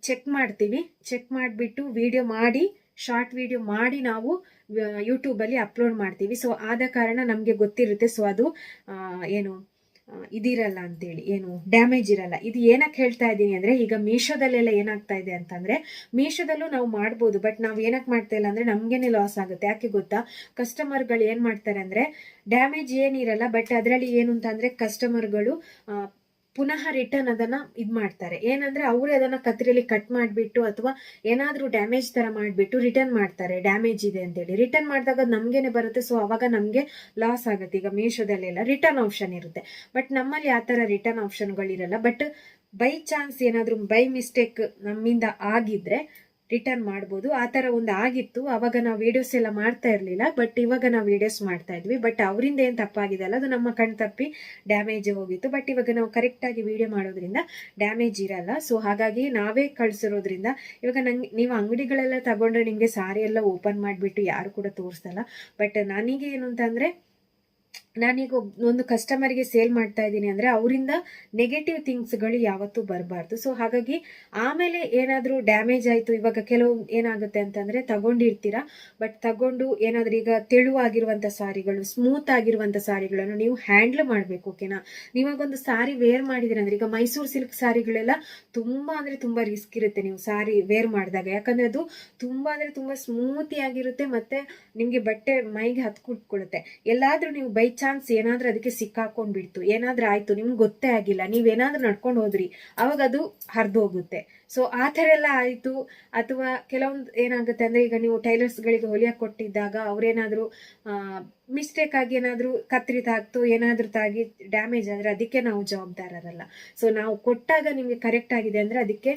ಚೆಕ್ ಮಾಡ್ತೀವಿ. ಚೆಕ್ ಮಾಡಿಬಿಟ್ಟು ವಿಡಿಯೋ ಮಾಡಿ, ಶಾರ್ಟ್ ವಿಡಿಯೋ ಮಾಡಿ ನಾವು ಯೂಟ್ಯೂಬಲ್ಲಿ ಅಪ್ಲೋಡ್ ಮಾಡ್ತೀವಿ. ಸೊ ಆದ ಕಾರಣ ನಮಗೆ ಗೊತ್ತಿರುತ್ತೆ. ಸೊ ಅದು ಏನು ಇದಿರಲ್ಲ ಅಂತೇಳಿ, ಏನು ಡ್ಯಾಮೇಜ್ ಇರಲ್ಲ. ಇದು ಏನಕ್ಕೆ ಹೇಳ್ತಾ ಇದ್ದೀನಿ ಅಂದರೆ, ಈಗ ಮೀಶೋದಲ್ಲೆಲ್ಲ ಏನಾಗ್ತಾ ಇದೆ ಅಂತಂದರೆ, ಮೀಶೋದಲ್ಲೂ ನಾವು ಮಾಡ್ಬೋದು, ಬಟ್ ನಾವು ಏನಕ್ಕೆ ಮಾಡ್ತಾ ಇಲ್ಲ ಅಂದರೆ ನಮಗೇನೆ ಲಾಸ್ ಆಗುತ್ತೆ. ಯಾಕೆ ಗೊತ್ತಾ, ಕಸ್ಟಮರ್ಗಳು ಏನು ಮಾಡ್ತಾರೆ ಅಂದರೆ, ಡ್ಯಾಮೇಜ್ ಏನಿರಲ್ಲ, ಬಟ್ ಅದರಲ್ಲಿ ಏನು ಅಂತಂದರೆ ಕಸ್ಟಮರ್ಗಳು ಪುನಃ ರಿಟರ್ನ್ ಅದನ್ನ ಇದು ಮಾಡ್ತಾರೆ. ಏನಂದ್ರೆ ಅವರು ಅದನ್ನ ಕತ್ರಿಯಲ್ಲಿ ಕಟ್ ಮಾಡಿಬಿಟ್ಟು ಅಥವಾ ಏನಾದ್ರೂ ಡ್ಯಾಮೇಜ್ ತರ ಮಾಡಿಬಿಟ್ಟು ರಿಟರ್ನ್ ಮಾಡ್ತಾರೆ, ಡ್ಯಾಮೇಜ್ ಇದೆ ಅಂತೇಳಿ. ರಿಟರ್ನ್ ಮಾಡಿದಾಗ ನಮ್ಗೇನೆ ಬರುತ್ತೆ. ಸೊ ಅವಾಗ ನಮ್ಗೆ ಲಾಸ್ ಆಗುತ್ತೆ. ಈಗ ಮೀಶೋದಲ್ಲೆಲ್ಲ ರಿಟರ್ನ್ ಆಪ್ಷನ್ ಇರುತ್ತೆ, ಬಟ್ ನಮ್ಮಲ್ಲಿ ಆ ತರ ರಿಟರ್ನ್ ಆಪ್ಷನ್ಗಳಿರಲ್ಲ. ಬಟ್ ಬೈ ಚಾನ್ಸ್ ಏನಾದ್ರೂ ಬೈ ಮಿಸ್ಟೇಕ್ ನಮ್ಮಿಂದ ಆಗಿದ್ರೆ ರಿಟರ್ನ್ ಮಾಡ್ಬೋದು. ಆ ಥರ ಒಂದು ಆಗಿತ್ತು. ಅವಾಗ ನಾವು ವಿಡಿಯೋಸ್ ಎಲ್ಲ ಮಾಡ್ತಾ ಇರಲಿಲ್ಲ, ಬಟ್ ಇವಾಗ ನಾವು ವಿಡಿಯೋಸ್ ಮಾಡ್ತಾ ಇದ್ವಿ. ಬಟ್ ಅವರಿಂದ ಏನು ತಪ್ಪಾಗಿದೆ ಅಲ್ಲ, ಅದು ನಮ್ಮ ಕಣ್ ತಪ್ಪಿ ಡ್ಯಾಮೇಜ್ ಹೋಗಿತ್ತು. ಬಟ್ ಇವಾಗ ನಾವು ಕರೆಕ್ಟಾಗಿ ವಿಡಿಯೋ ಮಾಡೋದ್ರಿಂದ ಡ್ಯಾಮೇಜ್ ಇರಲ್ಲ. ಸೊ ಹಾಗಾಗಿ ನಾವೇ ಕಳಿಸಿರೋದ್ರಿಂದ ಇವಾಗ ನೀವು ಅಂಗಡಿಗಳೆಲ್ಲ ತಗೊಂಡ್ರೆ ನಿಮಗೆ ಸಾರಿ ಎಲ್ಲ ಓಪನ್ ಮಾಡಿಬಿಟ್ಟು ಯಾರು ಕೂಡ ತೋರಿಸಲ್ಲ. ಬಟ್ ನನಗೆ ಏನು ಅಂತಂದರೆ, ನಾನೀಗ ಒಂದು ಕಸ್ಟಮರ್ಗೆ ಸೇಲ್ ಮಾಡ್ತಾ ಇದ್ದೀನಿ ಅಂದರೆ ಅವರಿಂದ ನೆಗೆಟಿವ್ ಥಿಂಗ್ಸ್ಗಳು ಯಾವತ್ತೂ ಬರಬಾರ್ದು. ಸೊ ಹಾಗಾಗಿ ಆಮೇಲೆ ಏನಾದರೂ ಡ್ಯಾಮೇಜ್ ಆಯಿತು, ಇವಾಗ ಕೆಲವು ಏನಾಗುತ್ತೆ ಅಂತಂದರೆ ತಗೊಂಡಿರ್ತೀರಾ, ಬಟ್ ತಗೊಂಡು ಏನಾದರೂ ಈಗ ತೆಳುವಾಗಿರುವಂಥ ಸಾರಿಗಳು, ಸ್ಮೂತ್ ಆಗಿರುವಂಥ ಸಾರಿಗಳನ್ನು ನೀವು ಹ್ಯಾಂಡ್ಲ್ ಮಾಡಬೇಕು. ಓಕೆನಾ, ನೀವಾಗೊಂದು ಸಾರಿ ವೇರ್ ಮಾಡಿದಿರ ಅಂದರೆ, ಈಗ ಮೈಸೂರು ಸಿಲ್ಕ್ ಸಾರಿಗಳೆಲ್ಲ ತುಂಬ ಅಂದರೆ ತುಂಬ ರಿಸ್ಕ್ ಇರುತ್ತೆ ನೀವು ಸಾರಿ ವೇರ್ ಮಾಡಿದಾಗ. ಯಾಕಂದರೆ ಅದು ತುಂಬ ಅಂದರೆ ತುಂಬ ಸ್ಮೂತಿ ಆಗಿರುತ್ತೆ, ಮತ್ತು ನಿಮಗೆ ಬಟ್ಟೆ ಮೈಗೆ ಹತ್ಕೊಟ್ಕೊಳ್ಳುತ್ತೆ. ಎಲ್ಲಾದರೂ ನೀವು ಬೈ ಚಾನ್ಸ್ ಏನಾದ್ರೂ ಅದಕ್ಕೆ ಸಿಕ್ಕಾಕೊಂಡ್ಬಿಡ್ತು, ಏನಾದ್ರೂ ಆಯ್ತು, ನಿಮ್ಗೆ ಗೊತ್ತೇ ಆಗಿಲ್ಲ, ನೀವೇನಾದ್ರೂ ನಡ್ಕೊಂಡು ಹೋದ್ರಿ, ಅವಾಗ ಅದು ಹರಿದು ಹೋಗುತ್ತೆ. ಸೊ ಆ ಥರ ಎಲ್ಲ ಆಯಿತು. ಅಥವಾ ಕೆಲವೊಂದು ಏನಾಗುತ್ತೆ ಅಂದರೆ, ಈಗ ನೀವು ಟೈಲರ್ಸ್ಗಳಿಗೆ ಹೊಲಿಯಕ್ಕೆ ಕೊಟ್ಟಿದ್ದಾಗ ಅವ್ರೇನಾದರೂ ಮಿಸ್ಟೇಕ್ ಆಗಿ ಏನಾದರೂ ಕತ್ರಿ ತಾಗ್ತು, ಏನಾದರೂ ತಾಗಿ ಡ್ಯಾಮೇಜ್ ಆದರೆ ಅದಕ್ಕೆ ನಾವು ಜವಾಬ್ದಾರರಲ್ಲ. ಸೊ ನಾವು ಕೊಟ್ಟಾಗ ನಿಮಗೆ ಕರೆಕ್ಟ್ ಆಗಿದೆ ಅಂದರೆ ಅದಕ್ಕೆ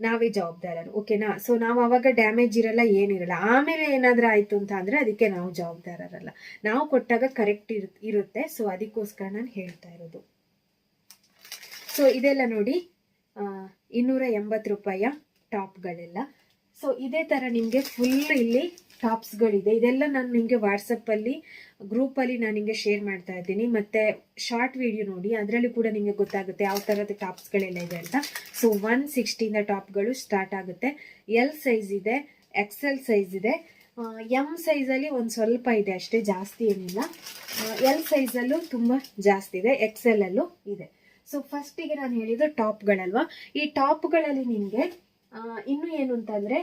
ನಾವೇ ಜವಾಬ್ದಾರರು. ಓಕೆನಾ, ಸೊ ನಾವು ಅವಾಗ ಡ್ಯಾಮೇಜ್ ಇರಲ್ಲ, ಏನಿರಲ್ಲ. ಆಮೇಲೆ ಏನಾದ್ರೂ ಆಯ್ತು ಅಂತ ಅಂದ್ರೆ ಅದಕ್ಕೆ ನಾವು ಜವಾಬ್ದಾರರಲ್ಲ. ನಾವು ಕೊಟ್ಟಾಗ ಕರೆಕ್ಟ್ ಇರುತ್ತೆ. ಸೊ ಅದಕ್ಕೋಸ್ಕರ ನಾನು ಹೇಳ್ತಾ ಇರೋದು. ಸೊ ಇದೆಲ್ಲ ನೋಡಿ 280 ರೂಪಾಯಿಯ ಟಾಪ್ಗಳೆಲ್ಲ. ಸೊ ಇದೇ ತರ ನಿಮಗೆ ಫುಲ್ ಇಲ್ಲಿ ಟಾಪ್ಸ್ಗಳಿದೆ. ಇದೆಲ್ಲ ನಾನು ನಿಮಗೆ ವಾಟ್ಸಪ್ಪಲ್ಲಿ ಗ್ರೂಪಲ್ಲಿ ನಾನು ನಿಮಗೆ ಶೇರ್ ಮಾಡ್ತಾ ಇದ್ದೀನಿ. ಮತ್ತು ಶಾರ್ಟ್ ವಿಡಿಯೋ ನೋಡಿ, ಅದರಲ್ಲಿ ಕೂಡ ನಿಮಗೆ ಗೊತ್ತಾಗುತ್ತೆ ಯಾವ ಥರದ ಟಾಪ್ಸ್ಗಳೆಲ್ಲ ಇದೆ ಅಂತ. ಸೊ 160 ಟಾಪ್ಗಳು ಸ್ಟಾರ್ಟ್ ಆಗುತ್ತೆ. ಎಲ್ ಸೈಜ್ ಇದೆ, XL ಸೈಜ್ ಇದೆ, ಎಮ್ ಸೈಜಲ್ಲಿ ಒಂದು ಸ್ವಲ್ಪ ಇದೆ ಅಷ್ಟೇ, ಜಾಸ್ತಿ ಏನಿಲ್ಲ. ಎಲ್ ಸೈಜಲ್ಲೂ ತುಂಬ ಜಾಸ್ತಿ ಇದೆ, XL ಅಲ್ಲೂ ಇದೆ. ಸೊ ಫಸ್ಟಿಗೆ ನಾನು ಹೇಳಿದ್ದು ಟಾಪ್ಗಳಲ್ವಾ. ಈ ಟಾಪ್ಗಳಲ್ಲಿ ನಿಮಗೆ ಇನ್ನು ಏನು ಅಂತಂದರೆ,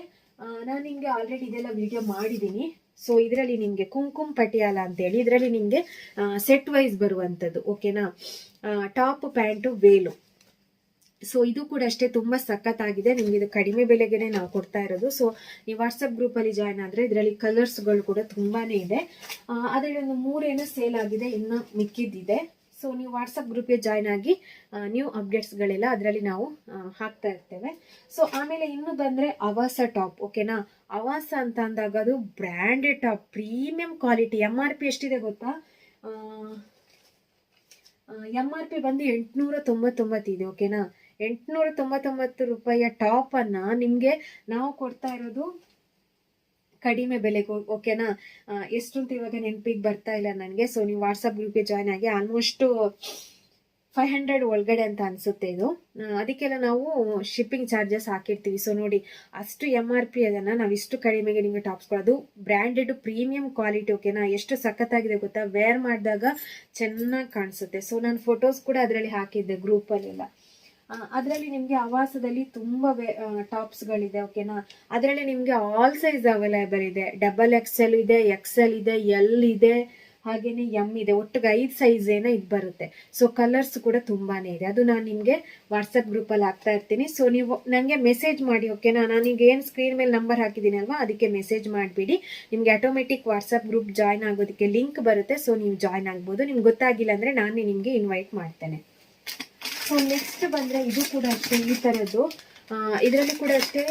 ನಾನು ನಿಮಗೆ ಆಲ್ರೆಡಿ ಇದೆಲ್ಲ ವಿಡಿಯೋ ಮಾಡಿದ್ದೀನಿ. ಸೊ ಇದರಲ್ಲಿ ನಿಮಗೆ ಕುಂಕುಮ್ ಪಟಿಯಾಲ ಅಂತೇಳಿ ಇದರಲ್ಲಿ ನಿಮಗೆ ಸೆಟ್ ವೈಸ್ ಬರುವಂಥದ್ದು. ಓಕೆನಾ, ಟಾಪ್ ಪ್ಯಾಂಟು ವೇಲು. ಸೊ ಇದು ಕೂಡ ಅಷ್ಟೇ ತುಂಬ ಸಖತ್ತಾಗಿದೆ. ನಿಮ್ಗೆ ಇದು ಕಡಿಮೆ ಬೆಲೆಗೆ ನಾವು ಕೊಡ್ತಾ ಇರೋದು. ಸೊ ನೀವು ವಾಟ್ಸಪ್ ಗ್ರೂಪಲ್ಲಿ ಜಾಯ್ನ್ ಆದರೆ ಇದರಲ್ಲಿ ಕಲರ್ಸ್ಗಳು ಕೂಡ ತುಂಬಾನೇ ಇದೆ. ಅದರಲ್ಲಿ ಒಂದು 3 ಸೇಲ್ ಆಗಿದೆ, ಇನ್ನು ಮಿಕ್ಕಿದ್ದಿದೆ. ಸೊ ನೀವು ವಾಟ್ಸಪ್ ಗ್ರೂಪ್ಗೆ ಜಾಯ್ನ್ ಆಗಿ ನ್ಯೂ ಅಪ್ಡೇಟ್ಸ್ಗಳೆಲ್ಲ ಅದರಲ್ಲಿ ನಾವು ಹಾಕ್ತಾ ಇರ್ತೇವೆ. ಸೊ ಆಮೇಲೆ ಇನ್ನು ಬಂದರೆ ಅವಾಸ ಟಾಪ್. ಓಕೆನಾ, ಅವಾಸ ಅಂತ ಅಂದಾಗ ಅದು branded top, premium quality. MRP ಎಷ್ಟಿದೆ ಗೊತ್ತಾ? MRP ಬಂದು 899 ಇದೆ. ಓಕೆನಾ, 899 ರೂಪಾಯಿಯ ಟಾಪನ್ನು ನಿಮಗೆ ನಾವು ಕೊಡ್ತಾ ಇರೋದು ಕಡಿಮೆ ಬೆಲೆಗೆ. ಓಕೆನಾ, ಎಷ್ಟು ಅಂತ ಇವಾಗ ನೆನಪಿಗೆ ಬರ್ತಾ ಇಲ್ಲ ನನಗೆ. ಸೊ ನೀವು ವಾಟ್ಸಪ್ ಗ್ರೂಪ್ಗೆ ಜಾಯ್ನ್ ಆಗಿ ಆಲ್ಮೋಸ್ಟ್ 500 ಒಳಗಡೆ ಅಂತ ಅನಿಸುತ್ತೆ ಇದು. ಅದಕ್ಕೆಲ್ಲ ನಾವು ಶಿಪ್ಪಿಂಗ್ ಚಾರ್ಜಸ್ ಹಾಕಿರ್ತೀವಿ. ಸೊ ನೋಡಿ, ಅಷ್ಟು MRP ಅದನ್ನು ನಾವು ಇಷ್ಟು ಕಡಿಮೆಗೆ ನಿಮಗೆ ಟಾಪ್ಸ್ ಕೊಡೋದು. Branded premium quality. ಓಕೆನಾ, ಎಷ್ಟು ಸಖತ್ತಾಗಿದೆ ಗೊತ್ತಾ, ವೇರ್ ಮಾಡಿದಾಗ ಚೆನ್ನಾಗಿ ಕಾಣಿಸುತ್ತೆ. ಸೊ ನಾನು ಫೋಟೋಸ್ ಕೂಡ ಅದರಲ್ಲಿ ಹಾಕಿದ್ದೆ ಗ್ರೂಪಲ್ಲೆಲ್ಲ. ಅದರಲ್ಲಿ ನಿಮಗೆ ಆವಾಸದಲ್ಲಿ ತುಂಬ ಟಾಪ್ಸ್ಗಳಿದೆ. ಓಕೆನಾ, ಅದರಲ್ಲಿ ನಿಮಗೆ ಆಲ್ ಸೈಜ್ ಅವೈಲೇಬಲ್ ಇದೆ. XXL ಇದೆ, XL ಇದೆ, L ಇದೆ, ಹಾಗೇನೆ M ಇದೆ. ಒಟ್ಟಿಗೆ 5 ಸೈಜ್ ಏನೋ ಇದು ಬರುತ್ತೆ. ಸೊ ಕಲರ್ಸ್ ಕೂಡ ತುಂಬಾನೇ ಇದೆ. ಅದು ನಾನು ನಿಮಗೆ ವಾಟ್ಸಪ್ ಗ್ರೂಪಲ್ಲಿ ಹಾಕ್ತಾ ಇರ್ತೀನಿ. ಸೊ ನೀವು ನನಗೆ ಮೆಸೇಜ್ ಮಾಡಿ. ಓಕೆನಾ, ನಾನೀಗ ಏನು ಸ್ಕ್ರೀನ್ ಮೇಲೆ ನಂಬರ್ ಹಾಕಿದ್ದೀನಿ ಅಲ್ವಾ, ಅದಕ್ಕೆ ಮೆಸೇಜ್ ಮಾಡಿಬಿಡಿ. ನಿಮಗೆ ಆಟೋಮೆಟಿಕ್ ವಾಟ್ಸಪ್ ಗ್ರೂಪ್ ಜಾಯ್ನ್ ಆಗೋದಕ್ಕೆ ಲಿಂಕ್ ಬರುತ್ತೆ. ಸೊ ನೀವು ಜಾಯ್ನ್ ಆಗ್ಬೋದು. ನಿಮ್ಗೆ ಗೊತ್ತಾಗಿಲ್ಲ ಅಂದರೆ ನಾನೇ ನಿಮಗೆ ಇನ್ವೈಟ್ ಮಾಡ್ತೇನೆ. ಸೊ ನೆಕ್ಸ್ಟ್ ಬಂದರೆ ಇದು ಕೂಡ ಅಷ್ಟೇ, ಈ ಥರದ್ದು. ಇದರಲ್ಲಿ ಕೂಡ ಅಷ್ಟೇ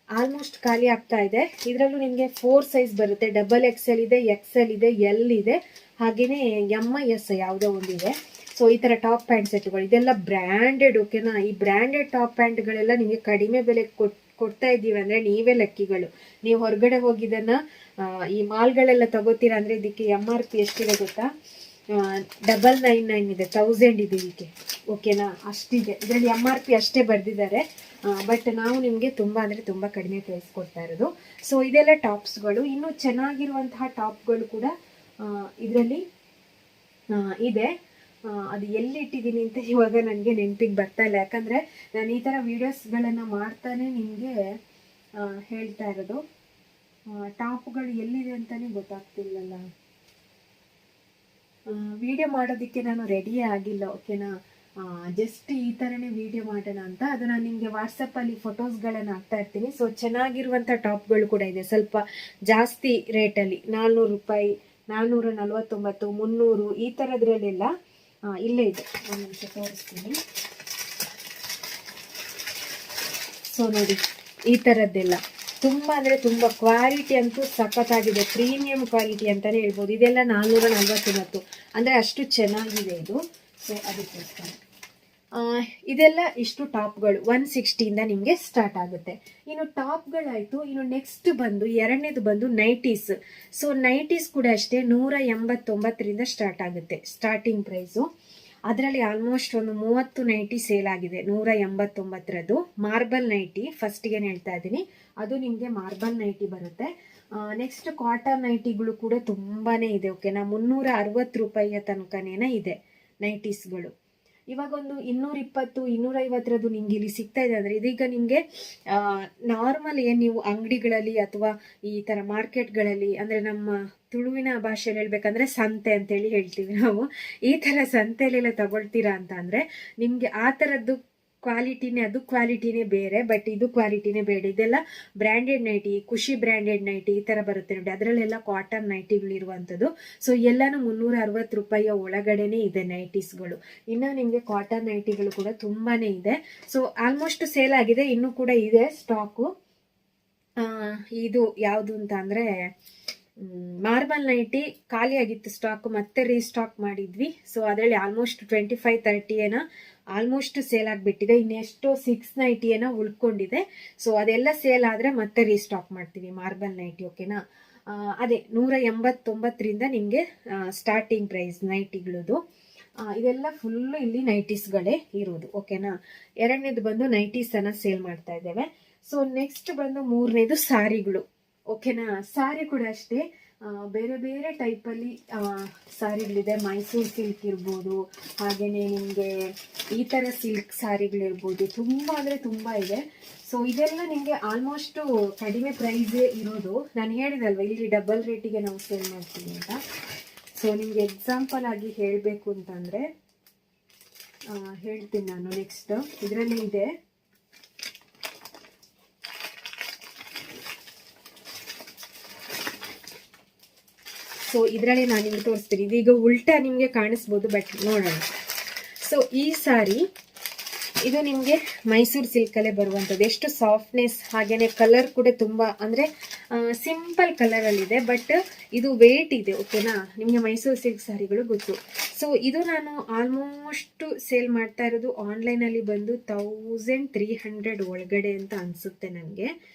ಆಲ್ಮೋಸ್ಟ್ ಖಾಲಿ ಆಗ್ತಾ ಇದೆ. ಇದರಲ್ಲೂ ನಿಮಗೆ 4 ಸೈಜ್ ಬರುತ್ತೆ. XXL ಇದೆ, XL ಇದೆ, L ಇದೆ, ಹಾಗೆಯೇ MIS ಯಾವುದೋ ಒಂದಿದೆ. ಸೊ ಈ ಥರ ಟಾಪ್ ಪ್ಯಾಂಟ್ ಸೆಟ್ಗಳು ಇದೆಲ್ಲ ಬ್ರ್ಯಾಂಡೆಡ್. ಓಕೆನಾ, ಈ ಬ್ರ್ಯಾಂಡೆಡ್ ಟಾಪ್ ಪ್ಯಾಂಟ್ಗಳೆಲ್ಲ ನಿಮಗೆ ಕಡಿಮೆ ಬೆಲೆಗೆ ಕೊಡ್ತಾ ಇದ್ದೀವಿ ಅಂದರೆ ನೀವೇ ಲಕ್ಕಿಗಳು. ನೀವು ಹೊರಗಡೆ ಹೋಗಿದ್ದನ್ನು ಈ ಮಾಲ್ಗಳೆಲ್ಲ ತಗೋತೀರಾ ಅಂದರೆ ಇದಕ್ಕೆ MRP ಎಷ್ಟಿದೆ ಗೊತ್ತಾ? $999 ಇದೆ, 1000 ಇದೆ ಇದಕ್ಕೆ. ಓಕೆನಾ, ಅಷ್ಟಿದೆ ಇದರಲ್ಲಿ. MRP ಅಷ್ಟೇ ಬರೆದಿದ್ದಾರೆ, ಬಟ್ ನಾವು ನಿಮಗೆ ತುಂಬ ಅಂದರೆ ತುಂಬ ಕಡಿಮೆ ಪ್ರೈಸ್ ಕೊಡ್ತಾ ಇರೋದು. ಸೊ ಇದೆಲ್ಲ ಟಾಪ್ಸ್ಗಳು. ಇನ್ನೂ ಚೆನ್ನಾಗಿರುವಂತಹ ಟಾಪ್ಗಳು ಕೂಡ ಇದರಲ್ಲಿ ಇದೆ. ಅದು ಎಲ್ಲಿ ಇಟ್ಟಿದ್ದೀನಿ ಅಂತ ಇವಾಗ ನನಗೆ ನೆನಪಿಗೆ ಬರ್ತಾ ಇಲ್ಲ, ಯಾಕಂದರೆ ನಾನು ಈ ಥರ ವೀಡಿಯೋಸ್ಗಳನ್ನು ಮಾಡ್ತಾನೆ ನಿಮಗೆ ಹೇಳ್ತಾ ಇರೋದು. ಟಾಪ್ಗಳು ಎಲ್ಲಿದೆ ಅಂತಲೇ ಗೊತ್ತಾಗ್ತಿಲ್ಲಲ್ಲ. ವಿಡಿಯೋ ಮಾಡೋದಕ್ಕೆ ನಾನು ರೆಡಿಯೇ ಆಗಿಲ್ಲ. ಓಕೆನಾ, ಜಸ್ಟ್ ಈ ಥರನೇ ವಿಡಿಯೋ ಮಾಡೋಣ ಅಂತ. ಅದು ನಾನು ನಿಮಗೆ ವಾಟ್ಸಪ್ಪಲ್ಲಿ ಫೋಟೋಸ್ಗಳನ್ನು ಹಾಕ್ತಾ ಇರ್ತೀನಿ. ಸೊ ಚೆನ್ನಾಗಿರುವಂಥ ಟಾಪ್ಗಳು ಕೂಡ ಇದೆ, ಸ್ವಲ್ಪ ಜಾಸ್ತಿ ರೇಟಲ್ಲಿ, $400, $449, $300 ಈ ಥರದ್ರಲ್ಲೆಲ್ಲ ಇಲ್ಲೇ ಇದೆ. ಒಂದು ನಿಮಿಷ ತೋರಿಸ್ತೀನಿ. ಸೊ ನೋಡಿ, ಈ ಥರದ್ದೆಲ್ಲ ತುಂಬ ಅಂದರೆ ತುಂಬ ಕ್ವಾಲಿಟಿ ಅಂತೂ ಸಖತ್ತಾಗಿದೆ, ಪ್ರೀಮಿಯಂ ಕ್ವಾಲಿಟಿ ಅಂತಲೇ ಹೇಳ್ಬೋದು. ಇದೆಲ್ಲ $449 ಅಂದರೆ ಅಷ್ಟು ಚೆನ್ನಾಗಿದೆ ಇದು. ಸೊ ಅದಕ್ಕೋಸ್ಕರ ಇದೆಲ್ಲ ಇಷ್ಟು ಟಾಪ್ಗಳು 160 ನಿಮಗೆ ಸ್ಟಾರ್ಟ್ ಆಗುತ್ತೆ. ಇನ್ನು ಟಾಪ್ಗಳಾಯಿತು. ಇನ್ನು ನೆಕ್ಸ್ಟ್ ಬಂದು ಎರಡನೇದು ಬಂದು ನೈಟೀಸ್. ಸೊ ನೈಟೀಸ್ ಕೂಡ ಅಷ್ಟೇ $189 ಸ್ಟಾರ್ಟ್ ಆಗುತ್ತೆ ಸ್ಟಾರ್ಟಿಂಗ್ ಪ್ರೈಸು. ಅದರಲ್ಲಿ ಆಲ್ಮೋಸ್ಟ್ ಒಂದು 30 ನೈಟಿ ಸೇಲ್ ಆಗಿದೆ $189. ಮಾರ್ಬಲ್ ನೈಟಿ ಫಸ್ಟಿಗೆ ಹೇಳ್ತಾ ಇದ್ದೀನಿ, ಅದು ನಿಮಗೆ ಮಾರ್ಬಲ್ ನೈಟಿ ಬರುತ್ತೆ. ನೆಕ್ಸ್ಟ್ ಕಾಟನ್ ನೈಟಿಗಳು ಕೂಡ ತುಂಬಾ ಇದೆ. ಓಕೆನಾ, $360 ತನಕನೇ ಇದೆ ನೈಟೀಸ್ಗಳು. ಇವಾಗ ಒಂದು 220, 250 ನಿಮ್ಗೆ ಇಲ್ಲಿ ಸಿಗ್ತಾ ಇದೆ ಅಂದರೆ ಇದೀಗ ನಿಮಗೆ ನಾರ್ಮಲ್ ಏನು ನೀವು ಅಂಗಡಿಗಳಲ್ಲಿ ಅಥವಾ ಈ ಥರ ಮಾರ್ಕೆಟ್ಗಳಲ್ಲಿ, ಅಂದರೆ ನಮ್ಮ ತುಳುವಿನ ಭಾಷೆಯಲ್ಲಿ ಹೇಳ್ಬೇಕಂದ್ರೆ ಸಂತೆ ಅಂತೇಳಿ ಹೇಳ್ತೀವಿ ನಾವು, ಈ ಥರ ಸಂತೆಯಲ್ಲೆಲ್ಲ ತಗೊಳ್ತೀರಾ ಅಂತ ಅಂದರೆ ನಿಮಗೆ ಆ ಥರದ್ದು ಅದು ಕ್ವಾಲಿಟಿನೇ ಬೇರೆ, ಬಟ್ ಇದು ಕ್ವಾಲಿಟಿನೇ ಬೇಡ. ಇದೆಲ್ಲ ಬ್ರ್ಯಾಂಡೆಡ್ ನೈಟಿ, ಖುಷಿ ಬ್ರ್ಯಾಂಡೆಡ್ ನೈಟಿ ಈ ಥರ ಬರುತ್ತೆ ನೋಡಿ, ಅದರಲ್ಲೆಲ್ಲ ಕಾಟನ್ ನೈಟಿಗಳು ಇರುವಂಥದ್ದು. ಸೊ ಎಲ್ಲನೂ $360 ಒಳಗಡೆನೇ ಇದೆ ನೈಟೀಸ್ಗಳು. ಇನ್ನು ನಿಮಗೆ ಕಾಟನ್ ನೈಟಿಗಳು ಕೂಡ ತುಂಬಾ ಇದೆ. ಸೊ ಆಲ್ಮೋಸ್ಟ್ ಸೇಲ್ ಆಗಿದೆ, ಇನ್ನೂ ಕೂಡ ಇದೆ ಸ್ಟಾಕು. ಇದು ಯಾವುದು ಅಂತ ಅಂದರೆ ಮಾರ್ಬಲ್ ನೈಟಿ ಖಾಲಿ ಆಗಿತ್ತು ಸ್ಟಾಕ್, ಮತ್ತೆ ರೀಸ್ಟಾಕ್ ಮಾಡಿದ್ವಿ. ಸೊ ಅದರಲ್ಲಿ ಆಲ್ಮೋಸ್ಟ್ 25-30 ಆಲ್ಮೋಸ್ಟ್ ಸೇಲ್ ಆಗಿಬಿಟ್ಟಿದೆ. ಇನ್ನೆಷ್ಟೋ 690 ಉಳ್ಕೊಂಡಿದೆ. ಸೊ ಅದೆಲ್ಲ ಸೇಲ್ ಆದರೆ ಮತ್ತೆ ರೀಸ್ಟಾಕ್ ಮಾಡ್ತೀವಿ ಮಾರ್ಬಲ್ ನೈಟಿ. ಓಕೆನಾ, ಅದೇ $189 ನಿಮಗೆ ಸ್ಟಾರ್ಟಿಂಗ್ ಪ್ರೈಸ್ ನೈಟಿಗಳದು. ಇದೆಲ್ಲ ಫುಲ್ಲು ಇಲ್ಲಿ ನೈಟೀಸ್ಗಳೇ ಇರೋದು. ಓಕೆನಾ, ಎರಡನೇದು ಬಂದು ನೈಟೀಸನ್ನು ಸೇಲ್ ಮಾಡ್ತಾ ಇದ್ದೇವೆ. ಸೊ ನೆಕ್ಸ್ಟ್ ಬಂದು ಮೂರನೇದು ಸಾರಿಗಳು. ಓಕೆನಾ, ಸಾರಿ ಕೂಡ ಅಷ್ಟೇ ಬೇರೆ ಬೇರೆ ಟೈಪಲ್ಲಿ ಸಾರಿಗಳಿದೆ. ಮೈಸೂರು ಸಿಲ್ಕ್ ಇರ್ಬೋದು, ಹಾಗೆಯೇ ನಿಮಗೆ ಈ ಥರ ಸಿಲ್ಕ್ ಸಾರಿಗಳಿರ್ಬೋದು, ತುಂಬ ಅಂದರೆ ತುಂಬ ಇದೆ. ಸೊ ಇದೆಲ್ಲ ನಿಮಗೆ ಆಲ್ಮೋಸ್ಟು ಕಡಿಮೆ ಪ್ರೈಸೇ ಇರೋದು. ನಾನು ಹೇಳಿದಲ್ವ ಇಲ್ಲಿ ಡಬಲ್ ರೇಟಿಗೆ ನಾವು ಸೇಲ್ ಮಾಡ್ತೀವಿ ಅಂತ. ಸೊ ನಿಮಗೆ ಎಕ್ಸಾಂಪಲ್ ಆಗಿ ಹೇಳಬೇಕು ಅಂತಂದರೆ ಹೇಳ್ತೀನಿ ನಾನು. ನೆಕ್ಸ್ಟ್ ಇದರಲ್ಲಿ ಇದೆ ಸೊ ಇದರಲ್ಲಿ ನಾನು ನಿಮ್ಗೆ ತೋರಿಸ್ತೀನಿ. ಇದೀಗ ಉಲ್ಟಾ ನಿಮಗೆ ಕಾಣಿಸ್ಬೋದು, ಬಟ್ ನೋಡೋಣ. ಸೊ ಈ ಸಾರಿ ಇದು ನಿಮಗೆ ಮೈಸೂರು ಸಿಲ್ಕಲ್ಲೇ ಬರುವಂಥದ್ದು. ಎಷ್ಟು ಸಾಫ್ಟ್ನೆಸ್, ಹಾಗೆಯೇ ಕಲರ್ ಕೂಡ ತುಂಬ ಅಂದರೆ ಸಿಂಪಲ್ ಕಲರಲ್ಲಿದೆ, ಬಟ್ ಇದು ವೇಟ್ ಇದೆ. ಓಕೆನಾ, ನಿಮಗೆ ಮೈಸೂರು ಸಿಲ್ಕ್ ಸಾರಿಗಳು ಗೊತ್ತು. ಸೊ ಇದು ನಾನು ಆಲ್ಮೋಸ್ಟ್ ಸೇಲ್ ಮಾಡ್ತಾ ಇರೋದು ಆನ್ಲೈನಲ್ಲಿ ಬಂದು 1300 ಒಳಗಡೆ ಅಂತ ಅನಿಸುತ್ತೆ. ನನಗೆ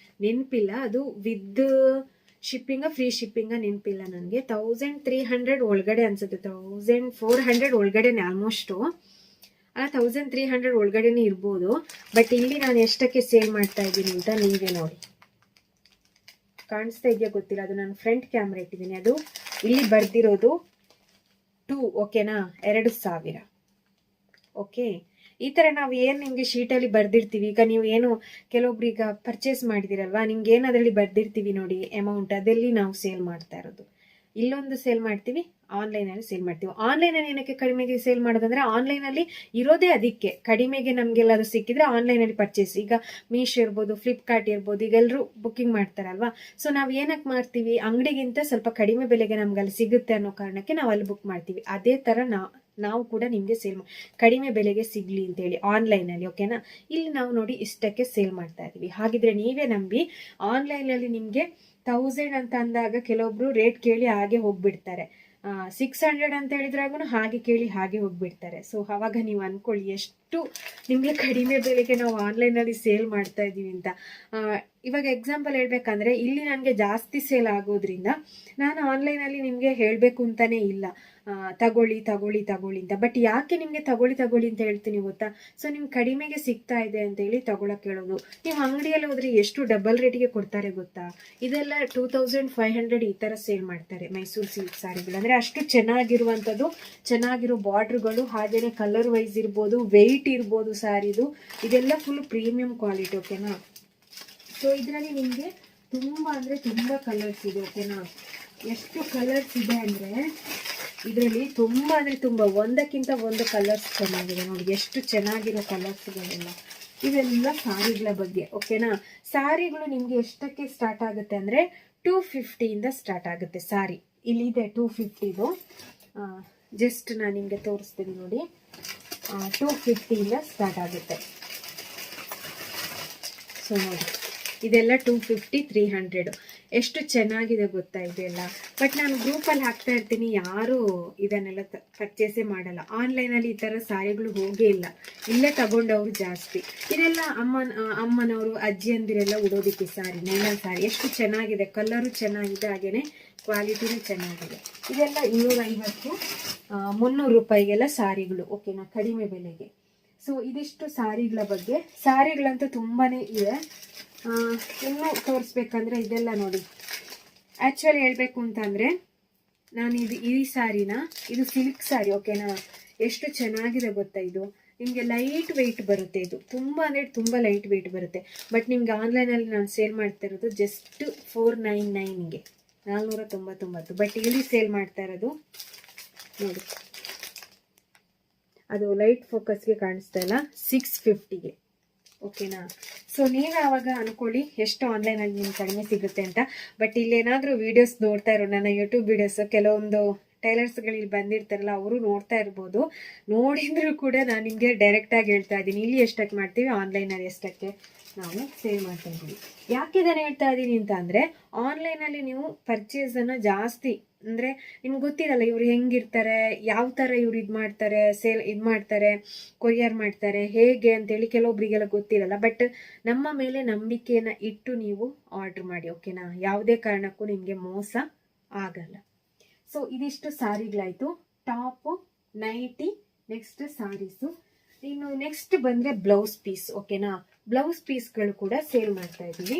ನೆನಪಿಲ್ಲ, ಅದು ವಿತ್ ಫ್ರೀ ಶಿಪ್ಪಿಂಗ ನೆನಪಿಲ್ಲ ನನಗೆ. 1300 ಒಳಗಡೆ ಅನ್ಸುತ್ತೆ, 1400 ಒಳಗಡೆನೆ ಆಲ್ಮೋಸ್ಟು. 1300 ಒಳಗಡೆನೆ ಇರ್ಬೋದು. ಬಟ್ ಇಲ್ಲಿ ನಾನು ಎಷ್ಟಕ್ಕೆ ಸೇಲ್ ಮಾಡ್ತಾ ಇದ್ದೀನಿ ಅಂತ ನೀವೇ ನೋಡಿ. ಕಾಣಿಸ್ತಾ ಇದೆಯಾ ಗೊತ್ತಿಲ್ಲ, ಅದು ನಾನು ಫ್ರಂಟ್ ಕ್ಯಾಮ್ರಾ ಇಟ್ಟಿದ್ದೀನಿ. ಅದು ಇಲ್ಲಿ ಬರ್ದಿರೋದು 2. ಓಕೆನಾ, 2000. ಓಕೆ, ಈ ಥರ ನಾವು ಏನು ನಿಮಗೆ ಶೀಟಲ್ಲಿ ಬರ್ದಿರ್ತೀವಿ. ಈಗ ನೀವು ಏನು ಕೆಲವೊಬ್ರೀಗ ಪರ್ಚೇಸ್ ಮಾಡಿದಿರಲ್ವಾ, ನಿಮ್ಗೆ ಏನು ಅದರಲ್ಲಿ ಬರ್ದಿರ್ತೀವಿ ನೋಡಿ ಅಮೌಂಟ್, ಅದರಲ್ಲಿ ನಾವು ಸೇಲ್ ಮಾಡ್ತಾ ಇರೋದು. ಇಲ್ಲೊಂದು ಸೇಲ್ ಮಾಡ್ತೀವಿ, ಆನ್ಲೈನಲ್ಲಿ ಸೇಲ್ ಮಾಡ್ತೀವಿ. ಆನ್ಲೈನಲ್ಲಿ ಏನಕ್ಕೆ ಕಡಿಮೆಗೆ ಸೇಲ್ ಮಾಡೋದಂದರೆ ಆನ್ಲೈನಲ್ಲಿ ಇರೋದೇ ಅದಕ್ಕೆ ಕಡಿಮೆಗೆ ನಮಗೆಲ್ಲದು ಸಿಕ್ಕಿದ್ರೆ ಆನ್ಲೈನಲ್ಲಿ ಪರ್ಚೇಸ್. ಈಗ ಮೀಶೋ ಇರ್ಬೋದು, ಫ್ಲಿಪ್ಕಾರ್ಟ್ ಇರ್ಬೋದು, ಈಗ ಎಲ್ಲರೂ ಬುಕ್ಕಿಂಗ್ ಮಾಡ್ತಾರಲ್ವಾ. ಸೊ ನಾವು ಏನಕ್ಕೆ ಮಾಡ್ತೀವಿ, ಅಂಗಡಿಗಿಂತ ಸ್ವಲ್ಪ ಕಡಿಮೆ ಬೆಲೆಗೆ ನಮ್ಗೆ ಅಲ್ಲಿ ಸಿಗುತ್ತೆ ಅನ್ನೋ ಕಾರಣಕ್ಕೆ ನಾವು ಅಲ್ಲಿ ಬುಕ್ ಮಾಡ್ತೀವಿ. ಅದೇ ಥರ ನಾವು ಕೂಡ ನಿಮಗೆ ಸೇಲ್ ಕಡಿಮೆ ಬೆಲೆಗೆ ಸಿಗಲಿ ಅಂತೇಳಿ ಆನ್ಲೈನಲ್ಲಿ. ಓಕೆನಾ, ಇಲ್ಲಿ ನಾವು ನೋಡಿ ಇಷ್ಟಕ್ಕೆ ಸೇಲ್ ಮಾಡ್ತಾ ಇದ್ದೀವಿ. ಹಾಗಿದ್ರೆ ನೀವೇ ನಂಬಿ, ಆನ್ಲೈನಲ್ಲಿ ನಿಮಗೆ 1000 ಅಂತ ಅಂದಾಗ ಕೆಲವೊಬ್ರು ರೇಟ್ ಕೇಳಿ ಹಾಗೆ ಹೋಗ್ಬಿಡ್ತಾರೆ. 600 ಅಂತ ಹೇಳಿದ್ರಾಗೂ ಹಾಗೆ ಕೇಳಿ ಹಾಗೆ ಹೋಗ್ಬಿಡ್ತಾರೆ. ಸೊ ಅವಾಗ ನೀವು ಅನ್ಕೊಳ್ಳಿ ಎಷ್ಟು ಎಷ್ಟು ನಿಮಗೆ ಕಡಿಮೆ ಬೆಲೆಗೆ ನಾವು ಆನ್ಲೈನಲ್ಲಿ ಸೇಲ್ ಮಾಡ್ತಾ ಇದ್ದೀವಿ ಅಂತ. ಇವಾಗ ಎಕ್ಸಾಂಪಲ್ ಹೇಳ್ಬೇಕಂದ್ರೆ ಇಲ್ಲಿ ನನಗೆ ಜಾಸ್ತಿ ಸೇಲ್ ಆಗೋದ್ರಿಂದ ನಾನು ಆನ್ಲೈನಲ್ಲಿ ನಿಮಗೆ ಹೇಳಬೇಕು ಅಂತಾನೆ ಇಲ್ಲ ತಗೊಳ್ಳಿ ತಗೊಳ್ಳಿ ತಗೊಳ್ಳಿ ಅಂತ. ಬಟ್ ಯಾಕೆ ನಿಮಗೆ ತಗೊಳ್ಳಿ ಅಂತ ಹೇಳ್ತೀನಿ ಗೊತ್ತಾ? ಸೊ ನಿಮ್ಗೆ ಕಡಿಮೆಗೆ ಸಿಗ್ತಾ ಇದೆ ಅಂತ ಹೇಳಿ ತಗೊಳಕ್ ಹೇಳೋದು. ನೀವು ಅಂಗಡಿಯಲ್ಲಿ ಹೋದ್ರೆ ಎಷ್ಟು ಡಬಲ್ ರೇಟ್ಗೆ ಕೊಡ್ತಾರೆ ಗೊತ್ತಾ? ಇದೆಲ್ಲ 2500 ಈ ತರ ಸೇಲ್ ಮಾಡ್ತಾರೆ ಮೈಸೂರು ಸಿಲ್ಕ್ ಸಾರಿಗಳು. ಅಂದ್ರೆ ಅಷ್ಟು ಚೆನ್ನಾಗಿರುವಂಥದ್ದು, ಚೆನ್ನಾಗಿರೋ ಬಾರ್ಡ್ರ್ಗಳು, ಹಾಗೇನೆ ಕಲರ್ ವೈಸ್ ಇರ್ಬೋದು, ವೆಯ್ಟ್ ಇರ್ಬೋದು ಸಾರಿದು, ಇದೆಲ್ಲ ಫುಲ್ ಪ್ರೀಮಿಯಂ ಕ್ವಾಲಿಟಿ. ಓಕೆನಾ? ಸೊ ಇದರಲ್ಲಿ ನಿಮಗೆ ತುಂಬಾ ಅಂದ್ರೆ ತುಂಬಾ ಕಲರ್ಸ್ ಇದೆ. ಓಕೆನಾ? ಎಷ್ಟು ಕಲರ್ಸ್ ಇದೆ ಅಂದ್ರೆ ಇದರಲ್ಲಿ ತುಂಬಾ ಅಂದ್ರೆ ತುಂಬಾ, ಒಂದಕ್ಕಿಂತ ಒಂದು ಕಲರ್ಸ್ ಚೆನ್ನಾಗಿದೆ ನೋಡಿ. ಎಷ್ಟು ಚೆನ್ನಾಗಿರೋ ಕಲರ್ಸ್ಗಳೆಲ್ಲ. ಇವೆಲ್ಲ ಸಾರಿಗಳ ಬಗ್ಗೆ. ಓಕೆನಾ? ಸಾರಿಗಳು ನಿಮ್ಗೆ ಎಷ್ಟಕ್ಕೆ ಸ್ಟಾರ್ಟ್ ಆಗುತ್ತೆ ಅಂದ್ರೆ 250 ಇಂದ ಸ್ಟಾರ್ಟ್ ಆಗುತ್ತೆ ಸಾರಿ. ಇಲ್ಲಿದೆ 250ದು. ಜಸ್ಟ್ ನಾನು ನಿಮ್ಗೆ ತೋರಿಸ್ತೀನಿ ನೋಡಿ. 250 ಇಂದ ಸ್ಟಾರ್ಟ್ ಆಗುತ್ತೆ. ಸೊ ನೋಡಿ, ಇದೆಲ್ಲ 250, 300. ಎಷ್ಟು ಚೆನ್ನಾಗಿದೆ ಗೊತ್ತಾ ಇದೆಲ್ಲ. ಬಟ್ ನಾನು ಗ್ರೂಪಲ್ಲಿ ಹಾಕ್ತಾ ಇರ್ತೀನಿ, ಯಾರು ಇದನ್ನೆಲ್ಲ ಪರ್ಚೇಸೇ ಮಾಡಲ್ಲ. ಆನ್ಲೈನಲ್ಲಿ ಈ ಥರ ಸಾರಿಗಳು ಹೋಗೇ ಇಲ್ಲ, ಇಲ್ಲೇ ತಗೊಂಡವ್ರು ಜಾಸ್ತಿ. ಇದೆಲ್ಲ ಅಮ್ಮನವರು ಅಜ್ಜಿಯಂದಿರೆಲ್ಲ ಉಡೋದಿಕ್ಕೆ ಸಾರಿ, ನೈಲಾನ್ ಸಾರಿ. ಎಷ್ಟು ಚೆನ್ನಾಗಿದೆ, ಕಲರು ಚೆನ್ನಾಗಿದೆ, ಹಾಗೇನೆ ಕ್ವಾಲಿಟಿನೂ ಚೆನ್ನಾಗಿದೆ. ಇದೆಲ್ಲ 250, 300 ರೂಪಾಯಿಗೆಲ್ಲ ಸಾರಿಗಳು. ಓಕೆನಾ? ಕಡಿಮೆ ಬೆಲೆಗೆ. ಸೊ ಇದಿಷ್ಟು ಸಾರಿಗಳ ಬಗ್ಗೆ. ಸಾರಿಗಳಂತೂ ತುಂಬಾನೇ ಇದೆ. ಇನ್ನೂ ತೋರಿಸ್ಬೇಕಂದ್ರೆ ಇದೆಲ್ಲ ನೋಡಿ. ಆ್ಯಕ್ಚುಲಿ ಹೇಳಬೇಕು ಅಂತಂದರೆ ನಾನು ಈ ಸಾರಿನ, ಇದು ಸಿಲ್ಕ್ ಸಾರಿ. ಓಕೆನಾ? ಎಷ್ಟು ಚೆನ್ನಾಗಿದೆ ಗೊತ್ತಾ? ಇದು ನಿಮಗೆ ಲೈಟ್ ವೆಯ್ಟ್ ಬರುತ್ತೆ. ಇದು ತುಂಬ ಅಂದರೆ ತುಂಬ ಲೈಟ್ ವೆಯ್ಟ್ ಬರುತ್ತೆ. ಬಟ್ ನಿಮ್ಗೆ ಆನ್ಲೈನಲ್ಲಿ ನಾನು ಸೇಲ್ ಮಾಡ್ತಾ ಇರೋದು ಜಸ್ಟ್ 499ಗೆ, 499. ಬಟ್ ಇಲ್ಲಿ ಸೇಲ್ ಮಾಡ್ತಾ ಇರೋದು ನೋಡಿ, ಅದು ಲೈಟ್ ಫೋಕಸ್ಗೆ ಕಾಣಿಸ್ತಾ ಇಲ್ಲ, 650ಗೆ. ಓಕೆನಾ? ಸೊ ನೀವೇ ಆವಾಗ ಅನ್ಕೊಳ್ಳಿ ಎಷ್ಟು ಆನ್ಲೈನಲ್ಲಿ ನಿಮ್ಗೆ ಕಡಿಮೆ ಸಿಗುತ್ತೆ ಅಂತ. ಬಟ್ ಇಲ್ಲೇನಾದರೂ ವೀಡಿಯೋಸ್ ನೋಡ್ತಾ ಇರೋ, ನನ್ನ ಯೂಟ್ಯೂಬ್ ವೀಡಿಯೋಸ್ ಕೆಲವೊಂದು ಟೈಲರ್ಸ್ಗಳಲ್ಲಿ ಬಂದಿರ್ತಾರಲ್ಲ, ಅವರು ನೋಡ್ತಾ ಇರ್ಬೋದು. ನೋಡಿದ್ರು ಕೂಡ ನಾನು ನಿಮಗೆ ಡೈರೆಕ್ಟಾಗಿ ಹೇಳ್ತಾ ಇದ್ದೀನಿ, ಇಲ್ಲಿ ಎಷ್ಟಕ್ಕೆ ಮಾಡ್ತೀವಿ, ಆನ್ಲೈನಲ್ಲಿ ಎಷ್ಟಕ್ಕೆ ನಾವು ಸೇಲ್ ಮಾಡ್ತಾ ಇದ್ದೀವಿ. ಯಾಕೆ ಇದನ್ನು ಹೇಳ್ತಾ ಇದ್ದೀನಿ ಅಂತ ಅಂದರೆ, ಆನ್ಲೈನಲ್ಲಿ ನೀವು ಪರ್ಚೇಸನ್ನು ಜಾಸ್ತಿ ಅಂದರೆ ನಿಮ್ಗೆ ಗೊತ್ತಿರಲ್ಲ ಇವ್ರು ಹೆಂಗಿರ್ತಾರೆ, ಯಾವ ಥರ ಇವ್ರು ಇದು ಮಾಡ್ತಾರೆ, ಇದು ಮಾಡ್ತಾರೆ, ಕೊರಿಯರ್ ಮಾಡ್ತಾರೆ ಹೇಗೆ ಅಂತೇಳಿ ಕೆಲವೊಬ್ರಿಗೆಲ್ಲ ಗೊತ್ತಿರಲ್ಲ. ಬಟ್ ನಮ್ಮ ಮೇಲೆ ನಂಬಿಕೆಯನ್ನು ಇಟ್ಟು ನೀವು ಆರ್ಡ್ರ್ ಮಾಡಿ. ಓಕೆನಾ? ಯಾವುದೇ ಕಾರಣಕ್ಕೂ ನಿಮಗೆ ಮೋಸ ಆಗಲ್ಲ. ಸೊ ಇದಿಷ್ಟು ಸಾರಿಗಳಾಯಿತು. ಟಾಪು, ನೈಟಿ, ನೆಕ್ಸ್ಟ್ ಸಾರೀಸು. ಇನ್ನು ನೆಕ್ಸ್ಟ್ ಬಂದರೆ ಬ್ಲೌಸ್ ಪೀಸ್. ಓಕೆನಾ? ಬ್ಲೌಸ್ ಪೀಸ್ಗಳು ಕೂಡ ಸೇಲ್ ಮಾಡ್ತಾ ಇದ್ದೀವಿ.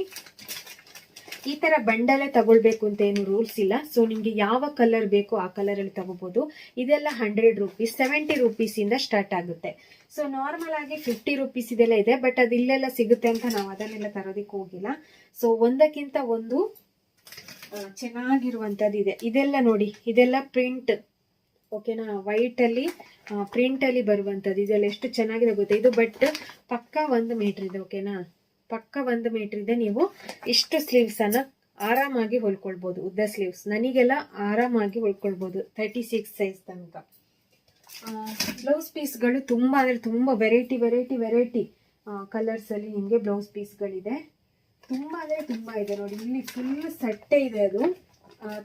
ಈ ತರ ಬಂಡಲೇ ತಗೊಳ್ಬೇಕು ಅಂತ ಏನು ರೂಲ್ಸ್ ಇಲ್ಲ. ಸೊ ನಿಮ್ಗೆ ಯಾವ ಕಲರ್ ಬೇಕೋ ಆ ಕಲರ್ ಅಲ್ಲಿ ತಗೋಬಹುದು. ಇದೆಲ್ಲ 100 ರೂಪೀಸ್, 70 ರೂಪೀಸ್ ಇಂದ ಸ್ಟಾರ್ಟ್ ಆಗುತ್ತೆ. ಸೊ ನಾರ್ಮಲ್ ಆಗಿ 50 ರೂಪೀಸ್ ಇದೆಲ್ಲ ಇದೆ. ಬಟ್ ಅದು ಇಲ್ಲೆಲ್ಲ ಸಿಗುತ್ತೆ ಅಂತ ನಾವು ಅದನ್ನೆಲ್ಲ ತರೋದಿಕ್ಕೆ ಹೋಗಿಲ್ಲ. ಸೊ ಒಂದಕ್ಕಿಂತ ಒಂದು ಚೆನ್ನಾಗಿರುವಂತದ್ದು ಇದೆ. ಇದೆಲ್ಲ ನೋಡಿ, ಇದೆಲ್ಲ ಪ್ರಿಂಟ್. ಓಕೆನಾ? ವೈಟ್ ಅಲ್ಲಿ ಪ್ರಿಂಟ್ ಅಲ್ಲಿ ಬರುವಂತದ್ದು. ಇದೆಲ್ಲ ಎಷ್ಟು ಚೆನ್ನಾಗಿದೆ ಗೊತ್ತಾ? ಇದು ಬಟ್ ಪಕ್ಕ 1 ಮೀಟರ್ ಇದೆ. ಓಕೆನಾ? ಪಕ್ಕ 1 ಮೀಟರ್ ಇದೆ. ನೀವು ಇಷ್ಟು ಸ್ಲೀವ್ಸ್ ಅನ್ನ ಆರಾಮಾಗಿ ಹೊಲ್ಕೊಳ್ಬಹುದು. ಉದ್ದ ಸ್ಲೀವ್ಸ್ ನನಗೆಲ್ಲ ಆರಾಮಾಗಿ ಹೊಲ್ಕೊಳ್ಬಹುದು 36 ಸೈಜ್ ತನಕ. ಬ್ಲೌಸ್ ಪೀಸ್ಗಳು ತುಂಬಾ ಅಂದ್ರೆ ತುಂಬಾ ವೆರೈಟಿ ಕಲರ್ಸ್ ಅಲ್ಲಿ ನಿಮ್ಗೆ ಬ್ಲೌಸ್ ಪೀಸ್ಗಳಿದೆ. ತುಂಬಾ ಅಂದ್ರೆ ತುಂಬಾ ಇದೆ ನೋಡಿ. ಇಲ್ಲಿ ಫುಲ್ ಸಟ್ಟೆ ಇದೆ, ಅದು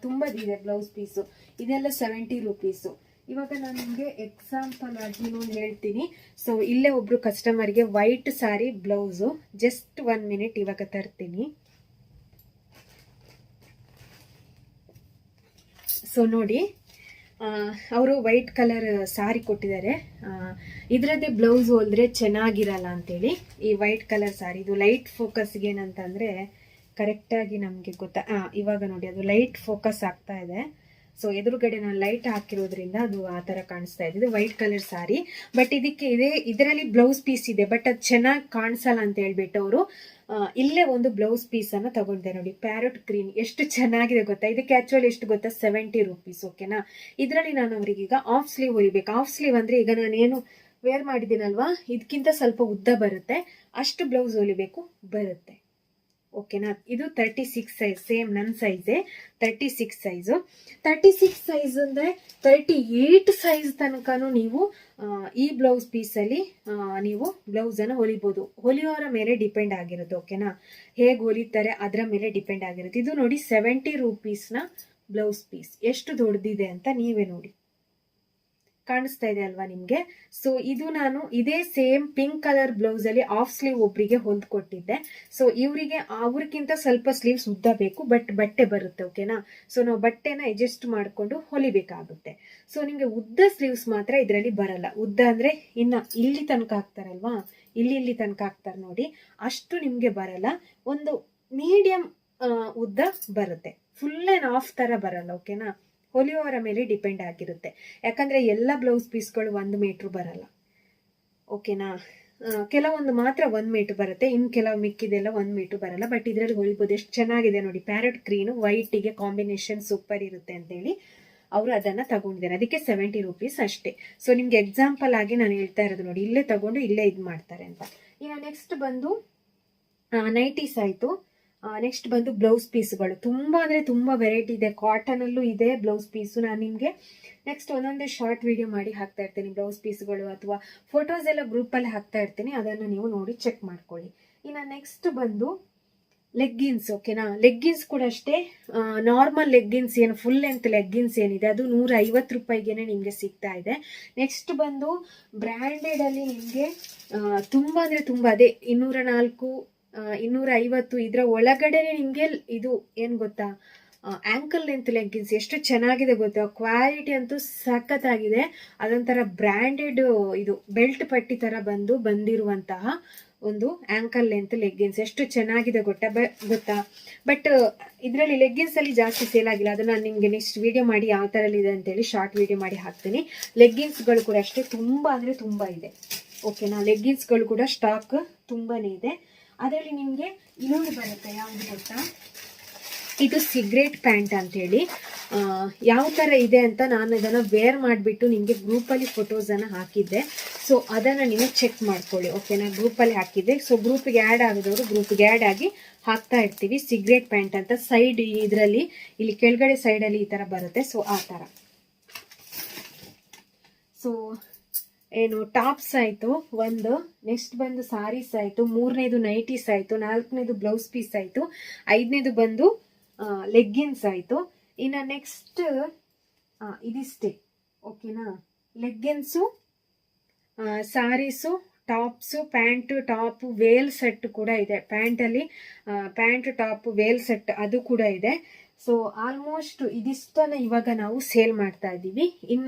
ತುಂಬಾ ಇದೆ ಬ್ಲೌಸ್ ಪೀಸು. ಇದೆಲ್ಲ 70 ರೂಪೀಸು. ಇವಾಗ ನಾನು ನಿಮಗೆ ಎಕ್ಸಾಂಪಲ್ ಆಗಿ ಹೇಳ್ತೀನಿ. ಸೊ ಇಲ್ಲೇ ಒಬ್ರು ಕಸ್ಟಮರ್ಗೆ ವೈಟ್ ಸಾರಿ ಬ್ಲೌಸು, ಜಸ್ಟ್ 1 ಮಿನಿಟ್ ಇವಾಗ ತರ್ತೀನಿ. ಸೊ ನೋಡಿ, ಅವರು ವೈಟ್ ಕಲರ್ ಸಾರಿ ಕೊಟ್ಟಿದ್ದಾರೆ. ಇದರದ್ದೇ ಬ್ಲೌಸ್ ಹೊಲಿದ್ರೆ ಚೆನ್ನಾಗಿರಲ್ಲ ಅಂತೇಳಿ ಈ ವೈಟ್ ಕಲರ್ ಸಾರಿ. ಇದು ಲೈಟ್ ಫೋಕಸ್ಗೆ ಏನಂತಂದರೆ ಕರೆಕ್ಟಾಗಿ ನಮಗೆ ಇವಾಗ ನೋಡಿ ಅದು ಲೈಟ್ ಫೋಕಸ್ ಆಗ್ತಾ ಇದೆ. ಸೊ ಎದುರುಗಡೆ ನಾನು ಲೈಟ್ ಹಾಕಿರೋದ್ರಿಂದ ಅದು ಆ ಥರ ಕಾಣಿಸ್ತಾ ಇದೆ. ಇದು ವೈಟ್ ಕಲರ್ ಸಾರಿ. ಬಟ್ ಇದರಲ್ಲಿ ಬ್ಲೌಸ್ ಪೀಸ್ ಇದೆ, ಬಟ್ ಅದು ಚೆನ್ನಾಗಿ ಕಾಣಿಸಲ್ಲ ಅಂತ ಹೇಳ್ಬಿಟ್ಟು ಅವರು ಇಲ್ಲೇ ಒಂದು ಬ್ಲೌಸ್ ಪೀಸನ್ನು ತಗೊಂಡಿದ್ದಾರೆ ನೋಡಿ. ಪ್ಯಾರಟ್ ಗ್ರೀನ್ ಎಷ್ಟು ಚೆನ್ನಾಗಿದೆ ಗೊತ್ತಾ? ಇದಕ್ಕೆ ಆ್ಯಕ್ಚುಲಿ ಎಷ್ಟು ಗೊತ್ತಾ? 70 ರೂಪೀಸ್. ಓಕೆನಾ? ಇದರಲ್ಲಿ ನಾನು ಅವರಿಗೀಗ ಆಫ್ ಸ್ಲೀವ್ ಹೊಲಿಬೇಕು. ಆಫ್ ಸ್ಲೀವ್ ಅಂದರೆ ಈಗ ನಾನೇನು ವೇರ್ ಮಾಡಿದ್ದೀನಲ್ವಾ, ಇದಕ್ಕಿಂತ ಸ್ವಲ್ಪ ಉದ್ದ ಬರುತ್ತೆ, ಅಷ್ಟು ಬ್ಲೌಸ್ ಹೊಲಿಬೇಕು ಬರುತ್ತೆ. ಓಕೆನಾ? ಇದು 36 ಸೈಜ್, ಸೇಮ್ ನನ್ನ ಸೈಜೇ 36 ಸೈಜು. 36 ಸೈಜ್ ಅಂದರೆ 38 ಸೈಜ್ ತನಕನೂ ನೀವು ಈ ಬ್ಲೌಸ್ ಪೀಸಲ್ಲಿ ನೀವು ಬ್ಲೌಸನ್ನು ಹೊಲಿಬೋದು. ಹೊಲಿಯೋರ ಮೇಲೆ ಡಿಪೆಂಡ್ ಆಗಿರುತ್ತೆ. ಓಕೆನಾ? ಹೇಗೆ ಹೊಲಿತಾರೆ ಅದರ ಮೇಲೆ ಡಿಪೆಂಡ್ ಆಗಿರುತ್ತೆ. ಇದು ನೋಡಿ 70 ರೂಪೀಸ್ನ ಬ್ಲೌಸ್ ಪೀಸ್ ಎಷ್ಟು ದೊಡ್ಡದಿದೆ ಅಂತ ನೀವೇ ನೋಡಿ. ಕಾಣಿಸ್ತಾ ಇದೆ ಅಲ್ವಾ ನಿಮ್ಗೆ. ಸೊ ಇದು ನಾನು ಇದೇ ಸೇಮ್ ಪಿಂಕ್ ಕಲರ್ ಬ್ಲೌಸ್ ಅಲ್ಲಿ ಆಫ್ ಸ್ಲೀವ್ ಒಬ್ರಿಗೆ ಹೊಲ್ಕೊಟ್ಟಿದ್ದೆ. ಸೊ ಇವರಿಗೆ ಅವ್ರಿಗಿಂತ ಸ್ವಲ್ಪ ಸ್ಲೀವ್ಸ್ ಉದ್ದ ಬೇಕು, ಬಟ್ ಬಟ್ಟೆ ಬರುತ್ತೆ. ಓಕೆನಾ. ಸೊ ನಾವು ಬಟ್ಟೆನ ಅಡ್ಜಸ್ಟ್ ಮಾಡ್ಕೊಂಡು ಹೊಲಿಬೇಕಾಗುತ್ತೆ. ಸೊ ನಿಮ್ಗೆ ಉದ್ದ ಸ್ಲೀವ್ಸ್ ಮಾತ್ರ ಇದರಲ್ಲಿ ಬರಲ್ಲ. ಉದ್ದ ಅಂದ್ರೆ ಇನ್ನ ಇಲ್ಲಿ ತನಕ ಹಾಕ್ತಾರಲ್ವಾ, ಇಲ್ಲಿ ತನಕ ಹಾಕ್ತಾರೆ ನೋಡಿ, ಅಷ್ಟು ನಿಮ್ಗೆ ಬರಲ್ಲ. ಒಂದು ಮೀಡಿಯಂ ಉದ್ದ ಬರುತ್ತೆ, ಫುಲ್ ಅಂಡ್ ಆಫ್ ತರ ಬರಲ್ಲ. ಓಕೆನಾ. ಹೊಲಿಯೋರ ಮೇಲೆ ಡಿಪೆಂಡ್ ಆಗಿರುತ್ತೆ. ಯಾಕಂದ್ರೆ ಎಲ್ಲ ಬ್ಲೌಸ್ ಪೀಸ್ಗಳು 1 ಮೀಟರ್ ಬರಲ್ಲ. ಓಕೆನಾ. ಕೆಲವೊಂದು ಮಾತ್ರ 1 ಮೀಟರ್ ಬರುತ್ತೆ, ಇನ್ ಕೆಲವು ಮಿಕ್ಕಿದೆಲ್ಲ 1 ಮೀಟರ್ ಬರಲ್ಲ. ಬಟ್ ಇದರಲ್ಲಿ ಹೊಲಿಬೋದು. ಎಷ್ಟು ಚೆನ್ನಾಗಿದೆ ನೋಡಿ, ಪ್ಯಾರೆಟ್ ಗ್ರೀನ್ ವೈಟಿಗೆ ಕಾಂಬಿನೇಷನ್ ಸೂಪರ್ ಇರುತ್ತೆ ಅಂತೇಳಿ ಅವರು ಅದನ್ನ ತಗೊಂಡಿದ್ದಾರೆ. ಅದಕ್ಕೆ 70 ರೂಪೀಸ್ ಅಷ್ಟೇ. ಸೊ ನಿಮ್ಗೆ ಎಕ್ಸಾಂಪಲ್ ಆಗಿ ನಾನು ಹೇಳ್ತಾ ಇರೋದು ನೋಡಿ, ಇಲ್ಲೇ ತಗೊಂಡು ಇಲ್ಲೇ ಇದು ಮಾಡ್ತಾರೆ ಅಂತ. ಇನ್ನು ನೆಕ್ಸ್ಟ್ ಬಂದು ನೈಟೀಸ್ ಆಯ್ತು. ನೆಕ್ಸ್ಟ್ ಬಂದು ಬ್ಲೌಸ್ ಪೀಸ್ಗಳು. ತುಂಬಾ ಅಂದ್ರೆ ತುಂಬಾ ವೆರೈಟಿ ಇದೆ. ಕಾಟನ್ ಅಲ್ಲೂ ಇದೆ ಬ್ಲೌಸ್ ಪೀಸು. ನಾನು ನಿಮ್ಗೆ ನೆಕ್ಸ್ಟ್ ಒಂದೊಂದೇ ಶಾರ್ಟ್ ವಿಡಿಯೋ ಮಾಡಿ ಹಾಕ್ತಾ ಇರ್ತೀನಿ. ಬ್ಲೌಸ್ ಪೀಸ್ಗಳು ಅಥವಾ ಫೋಟೋಸ್ ಎಲ್ಲ ಗ್ರೂಪ್ ಅಲ್ಲಿ ಹಾಕ್ತಾ ಇರ್ತೀನಿ, ಅದನ್ನು ನೀವು ನೋಡಿ ಚೆಕ್ ಮಾಡ್ಕೊಳ್ಳಿ. ಇನ್ನು ನೆಕ್ಸ್ಟ್ ಬಂದು ಲೆಗ್ಗಿನ್ಸ್. ಓಕೆನಾ. ಲೆಗ್ಗಿನ್ಸ್ ಕೂಡ ಅಷ್ಟೇ. ನಾರ್ಮಲ್ ಲೆಗ್ಗಿನ್ಸ್ ಏನು ಫುಲ್ ಲೆಂತ್ ಲೆಗ್ಗಿನ್ಸ್ ಏನಿದೆ ಅದು 150 ರೂಪಾಯಿಗೆನೆ ನಿಮ್ಗೆ ಸಿಗ್ತಾ ಇದೆ. ನೆಕ್ಸ್ಟ್ ಬಂದು ಬ್ರ್ಯಾಂಡೆಡ್ ಅಲ್ಲಿ ನಿಮ್ಗೆ ತುಂಬಾ ಅಂದ್ರೆ ತುಂಬಾ ಅದೇ 204 250 ಇದ್ರ ಒಳಗಡೆನೆ ನಿಮ್ಗೆ ಇದು ಏನ್ ಗೊತ್ತಾ, ಆಂಕಲ್ ಲೆಂತ್ ಲೆಗ್ಗಿನ್ಸ್ ಎಷ್ಟು ಚೆನ್ನಾಗಿದೆ ಗೊತ್ತಾ. ಕ್ವಾಲಿಟಿ ಅಂತೂ ಸಖತ್ತಾಗಿದೆ. ಅದೊಂಥರ ಬ್ರ್ಯಾಂಡೆಡ್ ಇದು ಬೆಲ್ಟ್ ಪಟ್ಟಿ ತರ ಬಂದಿರುವಂತಹ ಒಂದು ಆಂಕಲ್ ಲೆಂತ್ ಲೆಗ್ಗಿನ್ಸ್ ಎಷ್ಟು ಚೆನ್ನಾಗಿದೆ ಗೊತ್ತಾ. ಬಟ್ ಇದರಲ್ಲಿ ಲೆಗ್ಗಿನ್ಸ್ ಅಲ್ಲಿ ಜಾಸ್ತಿ ಸೇಲ್ ಆಗಿಲ್ಲ. ಅದನ್ನ ನಾನು ನಿಮ್ಗೆ ನೆಕ್ಸ್ಟ್ ವಿಡಿಯೋ ಮಾಡಿ ಯಾವ ತರ ಇದೆ ಅಂತೇಳಿ ಶಾರ್ಟ್ ವಿಡಿಯೋ ಮಾಡಿ ಹಾಕ್ತೀನಿ. ಲೆಗ್ಗಿನ್ಸ್ಗಳು ಕೂಡ ಅಷ್ಟೇ ತುಂಬಾ ಅಂದ್ರೆ ತುಂಬಾ ಇದೆ. ಓಕೆನಾ. ಲೆಗ್ಗಿನ್ಸ್ಗಳು ಕೂಡ ಸ್ಟಾಕ್ ತುಂಬಾನೇ ಇದೆ. ಅದರಲ್ಲಿ ನಿಮ್ಗೆ ಇನ್ನೊಂದು ಬರುತ್ತೆ, ಯಾವ್ದು ಗೊತ್ತಾ, ಇದು ಸಿಗರೇಟ್ ಪ್ಯಾಂಟ್ ಅಂತ ಹೇಳಿ. ಯಾವ ತರ ಇದೆ ಅಂತ ನಾನು ಇದನ್ನ ವೇರ್ ಮಾಡಿಬಿಟ್ಟು ನಿಮ್ಗೆ ಗ್ರೂಪ್ ಅಲ್ಲಿ ಫೋಟೋಸ್ ಅನ್ನ ಹಾಕಿದ್ದೆ. ಸೊ ಅದನ್ನ ನೀವು ಚೆಕ್ ಮಾಡ್ಕೊಳ್ಳಿ. ಓಕೆನಾ. ಗ್ರೂಪ್ ಅಲ್ಲಿ ಹಾಕಿದ್ದೆ. ಸೊ ಗ್ರೂಪ್ಗೆ ಆ್ಯಡ್ ಆಗಿದವರು ಗ್ರೂಪ್ಗೆ ಆ್ಯಡ್ ಆಗಿ ಹಾಕ್ತಾ ಇರ್ತೀವಿ. ಸಿಗರೇಟ್ ಪ್ಯಾಂಟ್ ಅಂತ ಸೈಡ್ ಇದರಲ್ಲಿ ಇಲ್ಲಿ ಕೆಳಗಡೆ ಸೈಡ್ ಅಲ್ಲಿ ಈ ತರ ಬರುತ್ತೆ. ಸೊ ಆ ತರ. ಸೊ ಏನು ಟಾಪ್ಸ್ ಆಯ್ತು ಒಂದು, ನೆಕ್ಸ್ಟ್ ಬಂದು ಸಾರೀಸ್ ಆಯ್ತು, 3ನೇದು ನೈಟೀಸ್ ಆಯ್ತು, 4ನೇದು ಬ್ಲೌಸ್ ಪೀಸ್ ಆಯ್ತು, 5ನೇದು ಬಂದು ಲೆಗ್ಗಿನ್ಸ್ ಆಯ್ತು. ಇನ್ನು ನೆಕ್ಸ್ಟ್ ಇದಿಷ್ಟೇ. ಓಕೆನಾ. Leggings, saris, tops, pant top veil set ಕೂಡ ಇದೆ. ಪ್ಯಾಂಟಲ್ಲಿ ಪ್ಯಾಂಟ್ ಟಾಪ್ ವೇಲ್ ಸೆಟ್ ಅದು ಕೂಡ ಇದೆ. ಸೊ ಆಲ್ಮೋಸ್ಟ್ ಇದಿಷ್ಟನ್ನ ಇವಾಗ ನಾವು ಸೇಲ್ ಮಾಡ್ತಾ ಇದ್ದೀವಿ.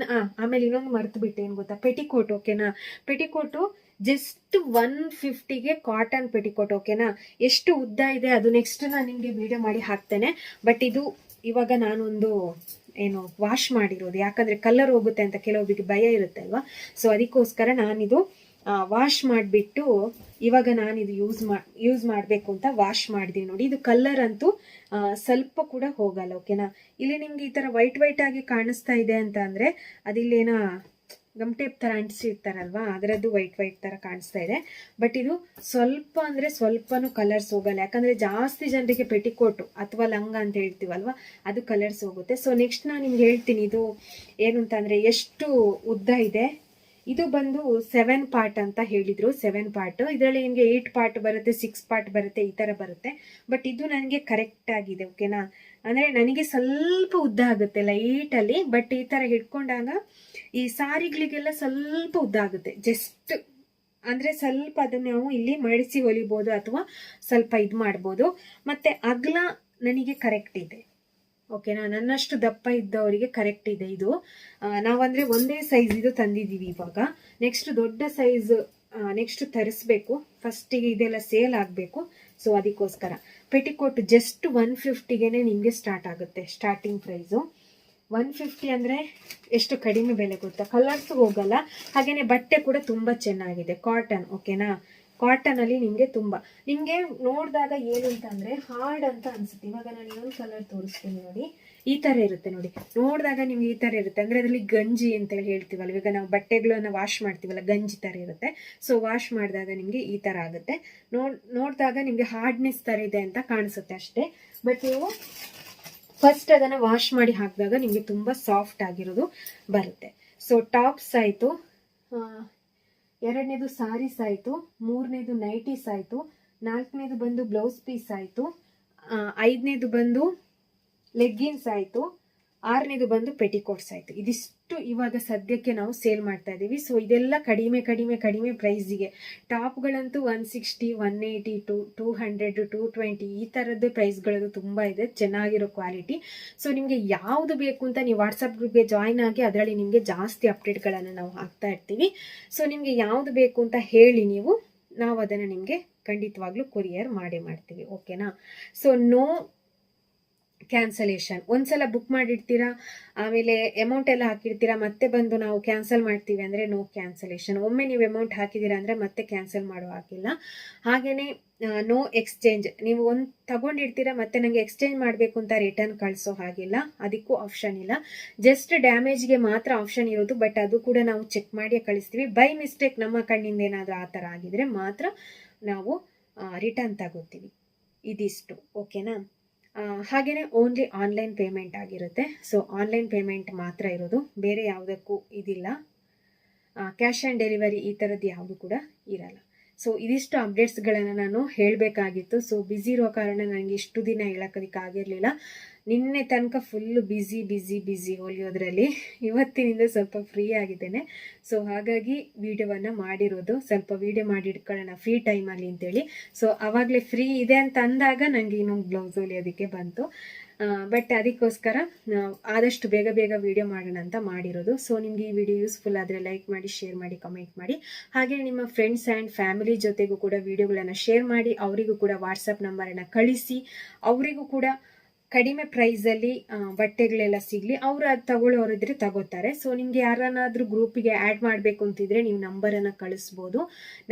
ಆಮೇಲೆ ಇನ್ನೊಂದು ಮರ್ತು ಬಿಟ್ಟೆ, ಏನ್ ಗೊತ್ತಾ, ಪೆಟಿಕೋಟ್. ಓಕೆನಾ. ಪೆಟಿಕೋಟು ಜಸ್ಟ್ 150ಗೆ ಕಾಟನ್ ಪೆಟಿಕೋಟ್. ಓಕೆನಾ. ಎಷ್ಟು ಉದ್ದ ಇದೆ ಅದು ನೆಕ್ಸ್ಟ್ ನಾನು ನಿಮ್ಗೆ ವಿಡಿಯೋ ಮಾಡಿ ಹಾಕ್ತೇನೆ. ಬಟ್ ಇದು ಇವಾಗ ನಾನೊಂದು ಏನು ವಾಶ್ ಮಾಡಿರೋದು, ಯಾಕಂದ್ರೆ ಕಲರ್ ಹೋಗುತ್ತೆ ಅಂತ ಕೆಲವೊಬ್ಬರಿಗೆ ಭಯ ಇರುತ್ತೆ ಅಲ್ವಾ. ಸೊ ಅದಕ್ಕೋಸ್ಕರ ನಾನಿದು ವಾಶ್ ಮಾಡಿಬಿಟ್ಟು ಇವಾಗ ನಾನಿದು ಯೂಸ್ ಮಾಡಬೇಕು ಅಂತ ವಾಶ್ ಮಾಡಿದೀನಿ ನೋಡಿ. ಇದು ಕಲರ್ ಅಂತೂ ಸ್ವಲ್ಪ ಕೂಡ ಹೋಗಲ್ಲ. ಓಕೆನಾ. ಇಲ್ಲಿ ನಿಮ್ಗೆ ಈ ತರ ವೈಟ್ ವೈಟ್ ಆಗಿ ಕಾಣಿಸ್ತಾ ಇದೆ ಅಂತ ಅಂದ್ರೆ ಅದಿಲ್ಲೇನ ಗಮ್ ಟೇಪ್ ತರ ಅಂಟಿಸಿರ್ತಾರಲ್ವಾ, ಅದರದ್ದು ವೈಟ್ ವೈಟ್ ತರ ಕಾಣಿಸ್ತಾ ಇದೆ. ಬಟ್ ಇದು ಸ್ವಲ್ಪ ಅಂದ್ರೆ ಸ್ವಲ್ಪನೂ ಕಲರ್ಸ್ ಹೋಗಲ್ಲ. ಯಾಕಂದ್ರೆ ಜಾಸ್ತಿ ಜನರಿಗೆ ಪೆಟಿಕೋಟು ಅಥವಾ ಲಂಗ ಅಂತ ಹೇಳ್ತೀವಲ್ವಾ, ಅದು ಕಲರ್ಸ್ ಹೋಗುತ್ತೆ. ಸೊ ನೆಕ್ಸ್ಟ್ ನಾನು ನಿಮ್ಗೆ ಹೇಳ್ತೀನಿ ಇದು ಏನು ಅಂತಂದ್ರೆ ಎಷ್ಟು ಉದ್ದ ಇದೆ. ಇದು ಬಂದು 7 ಪಾರ್ಟ್ ಅಂತ ಹೇಳಿದ್ರು. 7 ಪಾರ್ಟ್. ಇದರಲ್ಲಿ ನಿಮ್ಗೆ 8 ಪಾರ್ಟ್ ಬರುತ್ತೆ, 6 ಪಾರ್ಟ್ ಬರುತ್ತೆ, ಈ ತರ ಬರುತ್ತೆ. ಬಟ್ ಇದು ನನಗೆ ಕರೆಕ್ಟ್ ಆಗಿದೆ. ಓಕೆನಾ. ಅಂದ್ರೆ ನನಗೆ ಸ್ವಲ್ಪ ಉದ್ದ ಆಗುತ್ತೆ ಲೈಟ್ ಅಲ್ಲಿ, ಬಟ್ ಈ ತರ ಹಿಡ್ಕೊಂಡಾಗ ಈ ಸಾರಿಗಳಿಗೆಲ್ಲ ಸ್ವಲ್ಪ ಉದ್ದ ಆಗುತ್ತೆ. ಜಸ್ಟ್ ಅಂದ್ರೆ ಸ್ವಲ್ಪ ಅದನ್ನ ನಾವು ಇಲ್ಲಿ ಮಡಿಸಿ ಹೊಲಿಬಹುದು ಅಥವಾ ಸ್ವಲ್ಪ ಇದು ಮಾಡ್ಬೋದು. ಮತ್ತೆ ಅಗಲ ನನಗೆ ಕರೆಕ್ಟ್ ಇದೆ. ಓಕೆನಾ. ನನ್ನಷ್ಟು ದಪ್ಪ ಇದ್ದವರಿಗೆ ಕರೆಕ್ಟ್ ಇದೆ ಇದು. ನಾವಂದ್ರೆ ಒಂದೇ ಸೈಜ್ ಇದು ತಂದಿದ್ದೀವಿ ಇವಾಗ. ನೆಕ್ಸ್ಟ್ ದೊಡ್ಡ ಸೈಜ್ ನೆಕ್ಸ್ಟ್ ತರಿಸ್ಬೇಕು. ಫಸ್ಟಿಗೆ ಇದೆಲ್ಲ ಸೇಲ್ ಆಗಬೇಕು. ಸೊ ಅದಕ್ಕೋಸ್ಕರ ಪೆಟಿಕೋಟ್ ಜಸ್ಟ್ 150ಗೆನೆ ನಿಮಗೆ ಸ್ಟಾರ್ಟ್ ಆಗುತ್ತೆ. ಸ್ಟಾರ್ಟಿಂಗ್ ಪ್ರೈಸು 150 ಅಂದ್ರೆ ಎಷ್ಟು ಕಡಿಮೆ ಬೆಲೆ ಗೊತ್ತಾ. ಕಲರ್ಸ್ ಹೋಗಲ್ಲ, ಹಾಗೇನೆ ಬಟ್ಟೆ ಕೂಡ ತುಂಬಾ ಚೆನ್ನಾಗಿದೆ. ಕಾಟನ್. ಓಕೆನಾ. ಕಾಟನ್ ಅಲ್ಲಿ ನಿಮ್ಗೆ ತುಂಬಾ ನಿಮ್ಗೆ ನೋಡಿದಾಗ ಏನು ಅಂತಂದ್ರೆ ಹಾರ್ಡ್ ಅಂತ ಅನ್ಸುತ್ತೆ. ಇವಾಗ ನಾನು ಇನ್ನೊಂದು ಕಲರ್ ತೋರಿಸ್ತೀನಿ ನೋಡಿ. ಈ ತರ ಇರುತ್ತೆ ನೋಡಿ. ನೋಡಿದಾಗ ನಿಮ್ಗೆ ಈ ತರ ಇರುತ್ತೆ. ಅಂದ್ರೆ ಅದರಲ್ಲಿ ಗಂಜಿ ಅಂತ ಹೇಳ್ತೀವಲ್ಲ, ಇವಾಗ ನಾವು ಬಟ್ಟೆಗಳನ್ನ ವಾಶ್ ಮಾಡ್ತೀವಲ್ಲ, ಗಂಜಿ ತರ ಇರುತ್ತೆ. ಸೊ ವಾಶ್ ಮಾಡಿದಾಗ ನಿಮ್ಗೆ ಈ ತರ ಆಗುತ್ತೆ. ನೋಡಿದಾಗ ನಿಮ್ಗೆ ಹಾರ್ಡ್ನೆಸ್ ತರ ಇದೆ ಅಂತ ಕಾಣಿಸುತ್ತೆ ಅಷ್ಟೇ. ಬಟ್ ನೀವು ಫಸ್ಟ್ ಅದನ್ನ ವಾಶ್ ಮಾಡಿ ಹಾಕಿದಾಗ ನಿಮ್ಗೆ ತುಂಬಾ ಸಾಫ್ಟ್ ಆಗಿರೋದು ಬರುತ್ತೆ. ಸೊ ಟಾಪ್ಸ್ ಆಯ್ತು, 2ನೇದು ಸಾರೀಸ್ ಆಯ್ತು, 3ನೇದು ನೈಟೀಸ್ ಆಯ್ತು, 4ನೇದು ಬಂದು ಬ್ಲೌಸ್ ಪೀಸ್ ಆಯ್ತು, 5ನೇದು ಬಂದು ಲೆಗ್ಗಿನ್ಸ್ ಆಯ್ತು, 6ನೇದು ಬಂದು ಪೆಟಿಕೋಟ್ಸ್ ಆಯಿತು. ಇದಿಷ್ಟು ಇವಾಗ ಸದ್ಯಕ್ಕೆ ನಾವು ಸೇಲ್ ಮಾಡ್ತಾ ಇದ್ದೀವಿ. ಸೊ ಇದೆಲ್ಲ ಕಡಿಮೆ ಕಡಿಮೆ ಕಡಿಮೆ ಪ್ರೈಸಿಗೆ. ಟಾಪ್ಗಳಂತೂ 160, 180, 200, 220 ಈ ಥರದ್ದು ಪ್ರೈಸ್ಗಳದ್ದು ತುಂಬ ಇದೆ, ಚೆನ್ನಾಗಿರೋ ಕ್ವಾಲಿಟಿ. ಸೊ ನಿಮಗೆ ಯಾವುದು ಬೇಕು ಅಂತ ನೀವು ವಾಟ್ಸಪ್ ಗ್ರೂಪ್ಗೆ ಜಾಯ್ನ್ ಆಗಿ ಅದರಲ್ಲಿ ನಿಮಗೆ ಜಾಸ್ತಿ ಅಪ್ಡೇಟ್ಗಳನ್ನು ನಾವು ಹಾಕ್ತಾ ಇರ್ತೀವಿ. ಸೊ ನಿಮಗೆ ಯಾವುದು ಬೇಕು ಅಂತ ಹೇಳಿ ನಾವು ಅದನ್ನು ನಿಮಗೆ ಖಂಡಿತವಾಗ್ಲೂ ಕೊರಿಯರ್ ಮಾಡೇ ಮಾಡ್ತೀವಿ. ಓಕೆನಾ? So no cancellation. ಒಂದ್ಸಲ ಬುಕ್ ಮಾಡಿರ್ತೀರಾ, ಆಮೇಲೆ ಅಮೌಂಟ್ ಎಲ್ಲ ಹಾಕಿರ್ತೀರಾ, ಮತ್ತೆ ಬಂದು ನಾವು ಕ್ಯಾನ್ಸಲ್ ಮಾಡ್ತೀವಿ ಅಂದರೆ ನೋ ಕ್ಯಾನ್ಸಲೇಷನ್. ಒಮ್ಮೆ ನೀವು ಅಮೌಂಟ್ ಹಾಕಿದ್ದೀರಾ ಅಂದರೆ ಮತ್ತೆ ಕ್ಯಾನ್ಸಲ್ ಮಾಡೋ ಹಾಕಿಲ್ಲ. ಹಾಗೆಯೇ ನೋ ಎಕ್ಸ್ಚೇಂಜ್. ನೀವು ಒಂದು ತಗೊಂಡಿರ್ತೀರಾ ಮತ್ತೆ ನನಗೆ ಎಕ್ಸ್ಚೇಂಜ್ ಮಾಡಬೇಕು ಅಂತ ರಿಟರ್ನ್ ಕಳಿಸೋ ಹಾಗಿಲ್ಲ, ಅದಕ್ಕೂ ಆಪ್ಷನ್ ಇಲ್ಲ. ಜಸ್ಟ್ ಡ್ಯಾಮೇಜ್ಗೆ ಮಾತ್ರ ಆಪ್ಷನ್ ಇರೋದು, ಬಟ್ ಅದು ಕೂಡ ನಾವು ಚೆಕ್ ಮಾಡಿ ಕಳಿಸ್ತೀವಿ. ಬೈ ಮಿಸ್ಟೇಕ್ ನಮ್ಮ ಕಣ್ಣಿಂದ ಏನಾದರೂ ಆ ಥರ ಆಗಿದ್ರೆ ಮಾತ್ರ ನಾವು ರಿಟರ್ನ್ ತಗೋತೀವಿ. ಇದಿಷ್ಟು. ಓಕೆನಾ? ಹಾಗೆಯೇ ಓನ್ಲಿ ಆನ್ಲೈನ್ ಪೇಮೆಂಟ್ ಆಗಿರುತ್ತೆ. ಸೊ ಆನ್ಲೈನ್ ಪೇಮೆಂಟ್ ಮಾತ್ರ ಇರೋದು, ಬೇರೆ ಯಾವುದಕ್ಕೂ ಇದಿಲ್ಲ. ಕ್ಯಾಶ್ ಆನ್ ಡೆಲಿವರಿ ಈ ಥರದ್ದು ಯಾವುದು ಕೂಡ ಇರಲ್ಲ. ಸೊ ಇದಿಷ್ಟು ಅಪ್ಡೇಟ್ಸ್ಗಳನ್ನು ನಾನು ಹೇಳಬೇಕಾಗಿತ್ತು. ಸೊ ಬ್ಯುಸಿ ಇರೋ ಕಾರಣ ನನಗೆ ಇಷ್ಟು ದಿನ ಹೇಳೋಕ್ಕಾಗಿರಲಿಲ್ಲ. ನಿನ್ನೆ ತನಕ ಫುಲ್ಲು ಬ್ಯುಸಿ ಹೊಲಿಯೋದ್ರಲ್ಲಿ. ಇವತ್ತಿನಿಂದ ಸ್ವಲ್ಪ ಫ್ರೀ ಆಗಿದ್ದೇನೆ. ಸೊ ಹಾಗಾಗಿ ವಿಡಿಯೋವನ್ನು ಮಾಡಿರೋದು, ಸ್ವಲ್ಪ ವಿಡಿಯೋ ಮಾಡಿ ಇಟ್ಕೊಳ್ಳೋಣ ಫ್ರೀ ಟೈಮಲ್ಲಿ ಅಂತೇಳಿ. ಸೊ ಆವಾಗಲೇ ಫ್ರೀ ಇದೆ ಅಂತ ಅಂದಾಗ ನನಗೆ ಇನ್ನೊಂದು ಬ್ಲೌಸ್ ಹೊಲಿಯೋದಕ್ಕೆ ಬಂತು. ಬಟ್ ಅದಕ್ಕೋಸ್ಕರ ಆದಷ್ಟು ಬೇಗ ವಿಡಿಯೋ ಮಾಡೋಣ ಅಂತ ಮಾಡಿರೋದು. ಸೊ ನಿಮಗೆ ಈ ವಿಡಿಯೋ ಯೂಸ್ಫುಲ್ ಆದರೆ ಲೈಕ್ ಮಾಡಿ, ಶೇರ್ ಮಾಡಿ, ಕಮೆಂಟ್ ಮಾಡಿ. ಹಾಗೆ ನಿಮ್ಮ ಫ್ರೆಂಡ್ಸ್ ಆ್ಯಂಡ್ ಫ್ಯಾಮಿಲಿ ಜೊತೆಗೂ ಕೂಡ ವಿಡಿಯೋಗಳನ್ನು ಶೇರ್ ಮಾಡಿ, ಅವರಿಗೂ ಕೂಡ ವಾಟ್ಸಪ್ ನಂಬರನ್ನು ಕಳಿಸಿ, ಅವರಿಗೂ ಕೂಡ ಕಡಿಮೆ ಪ್ರೈಸಲ್ಲಿ ಬಟ್ಟೆಗಳೆಲ್ಲ ಸಿಗಲಿ. ಅವರು ಅದು ತಗೊಳ್ಳೋರಿದ್ರೆ ತಗೋತಾರೆ. ಸೊ ನಿಮಗೆ ಯಾರನ್ನಾದರೂ ಗ್ರೂಪಿಗೆ ಆ್ಯಡ್ ಮಾಡಬೇಕು ಅಂತಿದ್ರೆ ನೀವು ನಂಬರನ್ನು ಕಳಿಸ್ಬೋದು.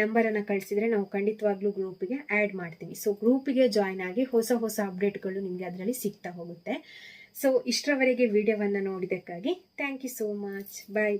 ನಂಬರನ್ನು ಕಳಿಸಿದ್ರೆ ನಾವು ಖಂಡಿತವಾಗ್ಲೂ ಗ್ರೂಪಿಗೆ ಆ್ಯಡ್ ಮಾಡ್ತೀವಿ. ಸೊ ಗ್ರೂಪಿಗೆ ಜಾಯ್ನ್ ಆಗಿ ಹೊಸ ಅಪ್ಡೇಟ್ಗಳು ನಿಮಗೆ ಅದರಲ್ಲಿ ಸಿಗ್ತಾ ಹೋಗುತ್ತೆ. ಸೊ ಇಷ್ಟರವರೆಗೆ ವಿಡಿಯೋವನ್ನು ನೋಡಿದ್ದಕ್ಕಾಗಿ thank you so much. Bye.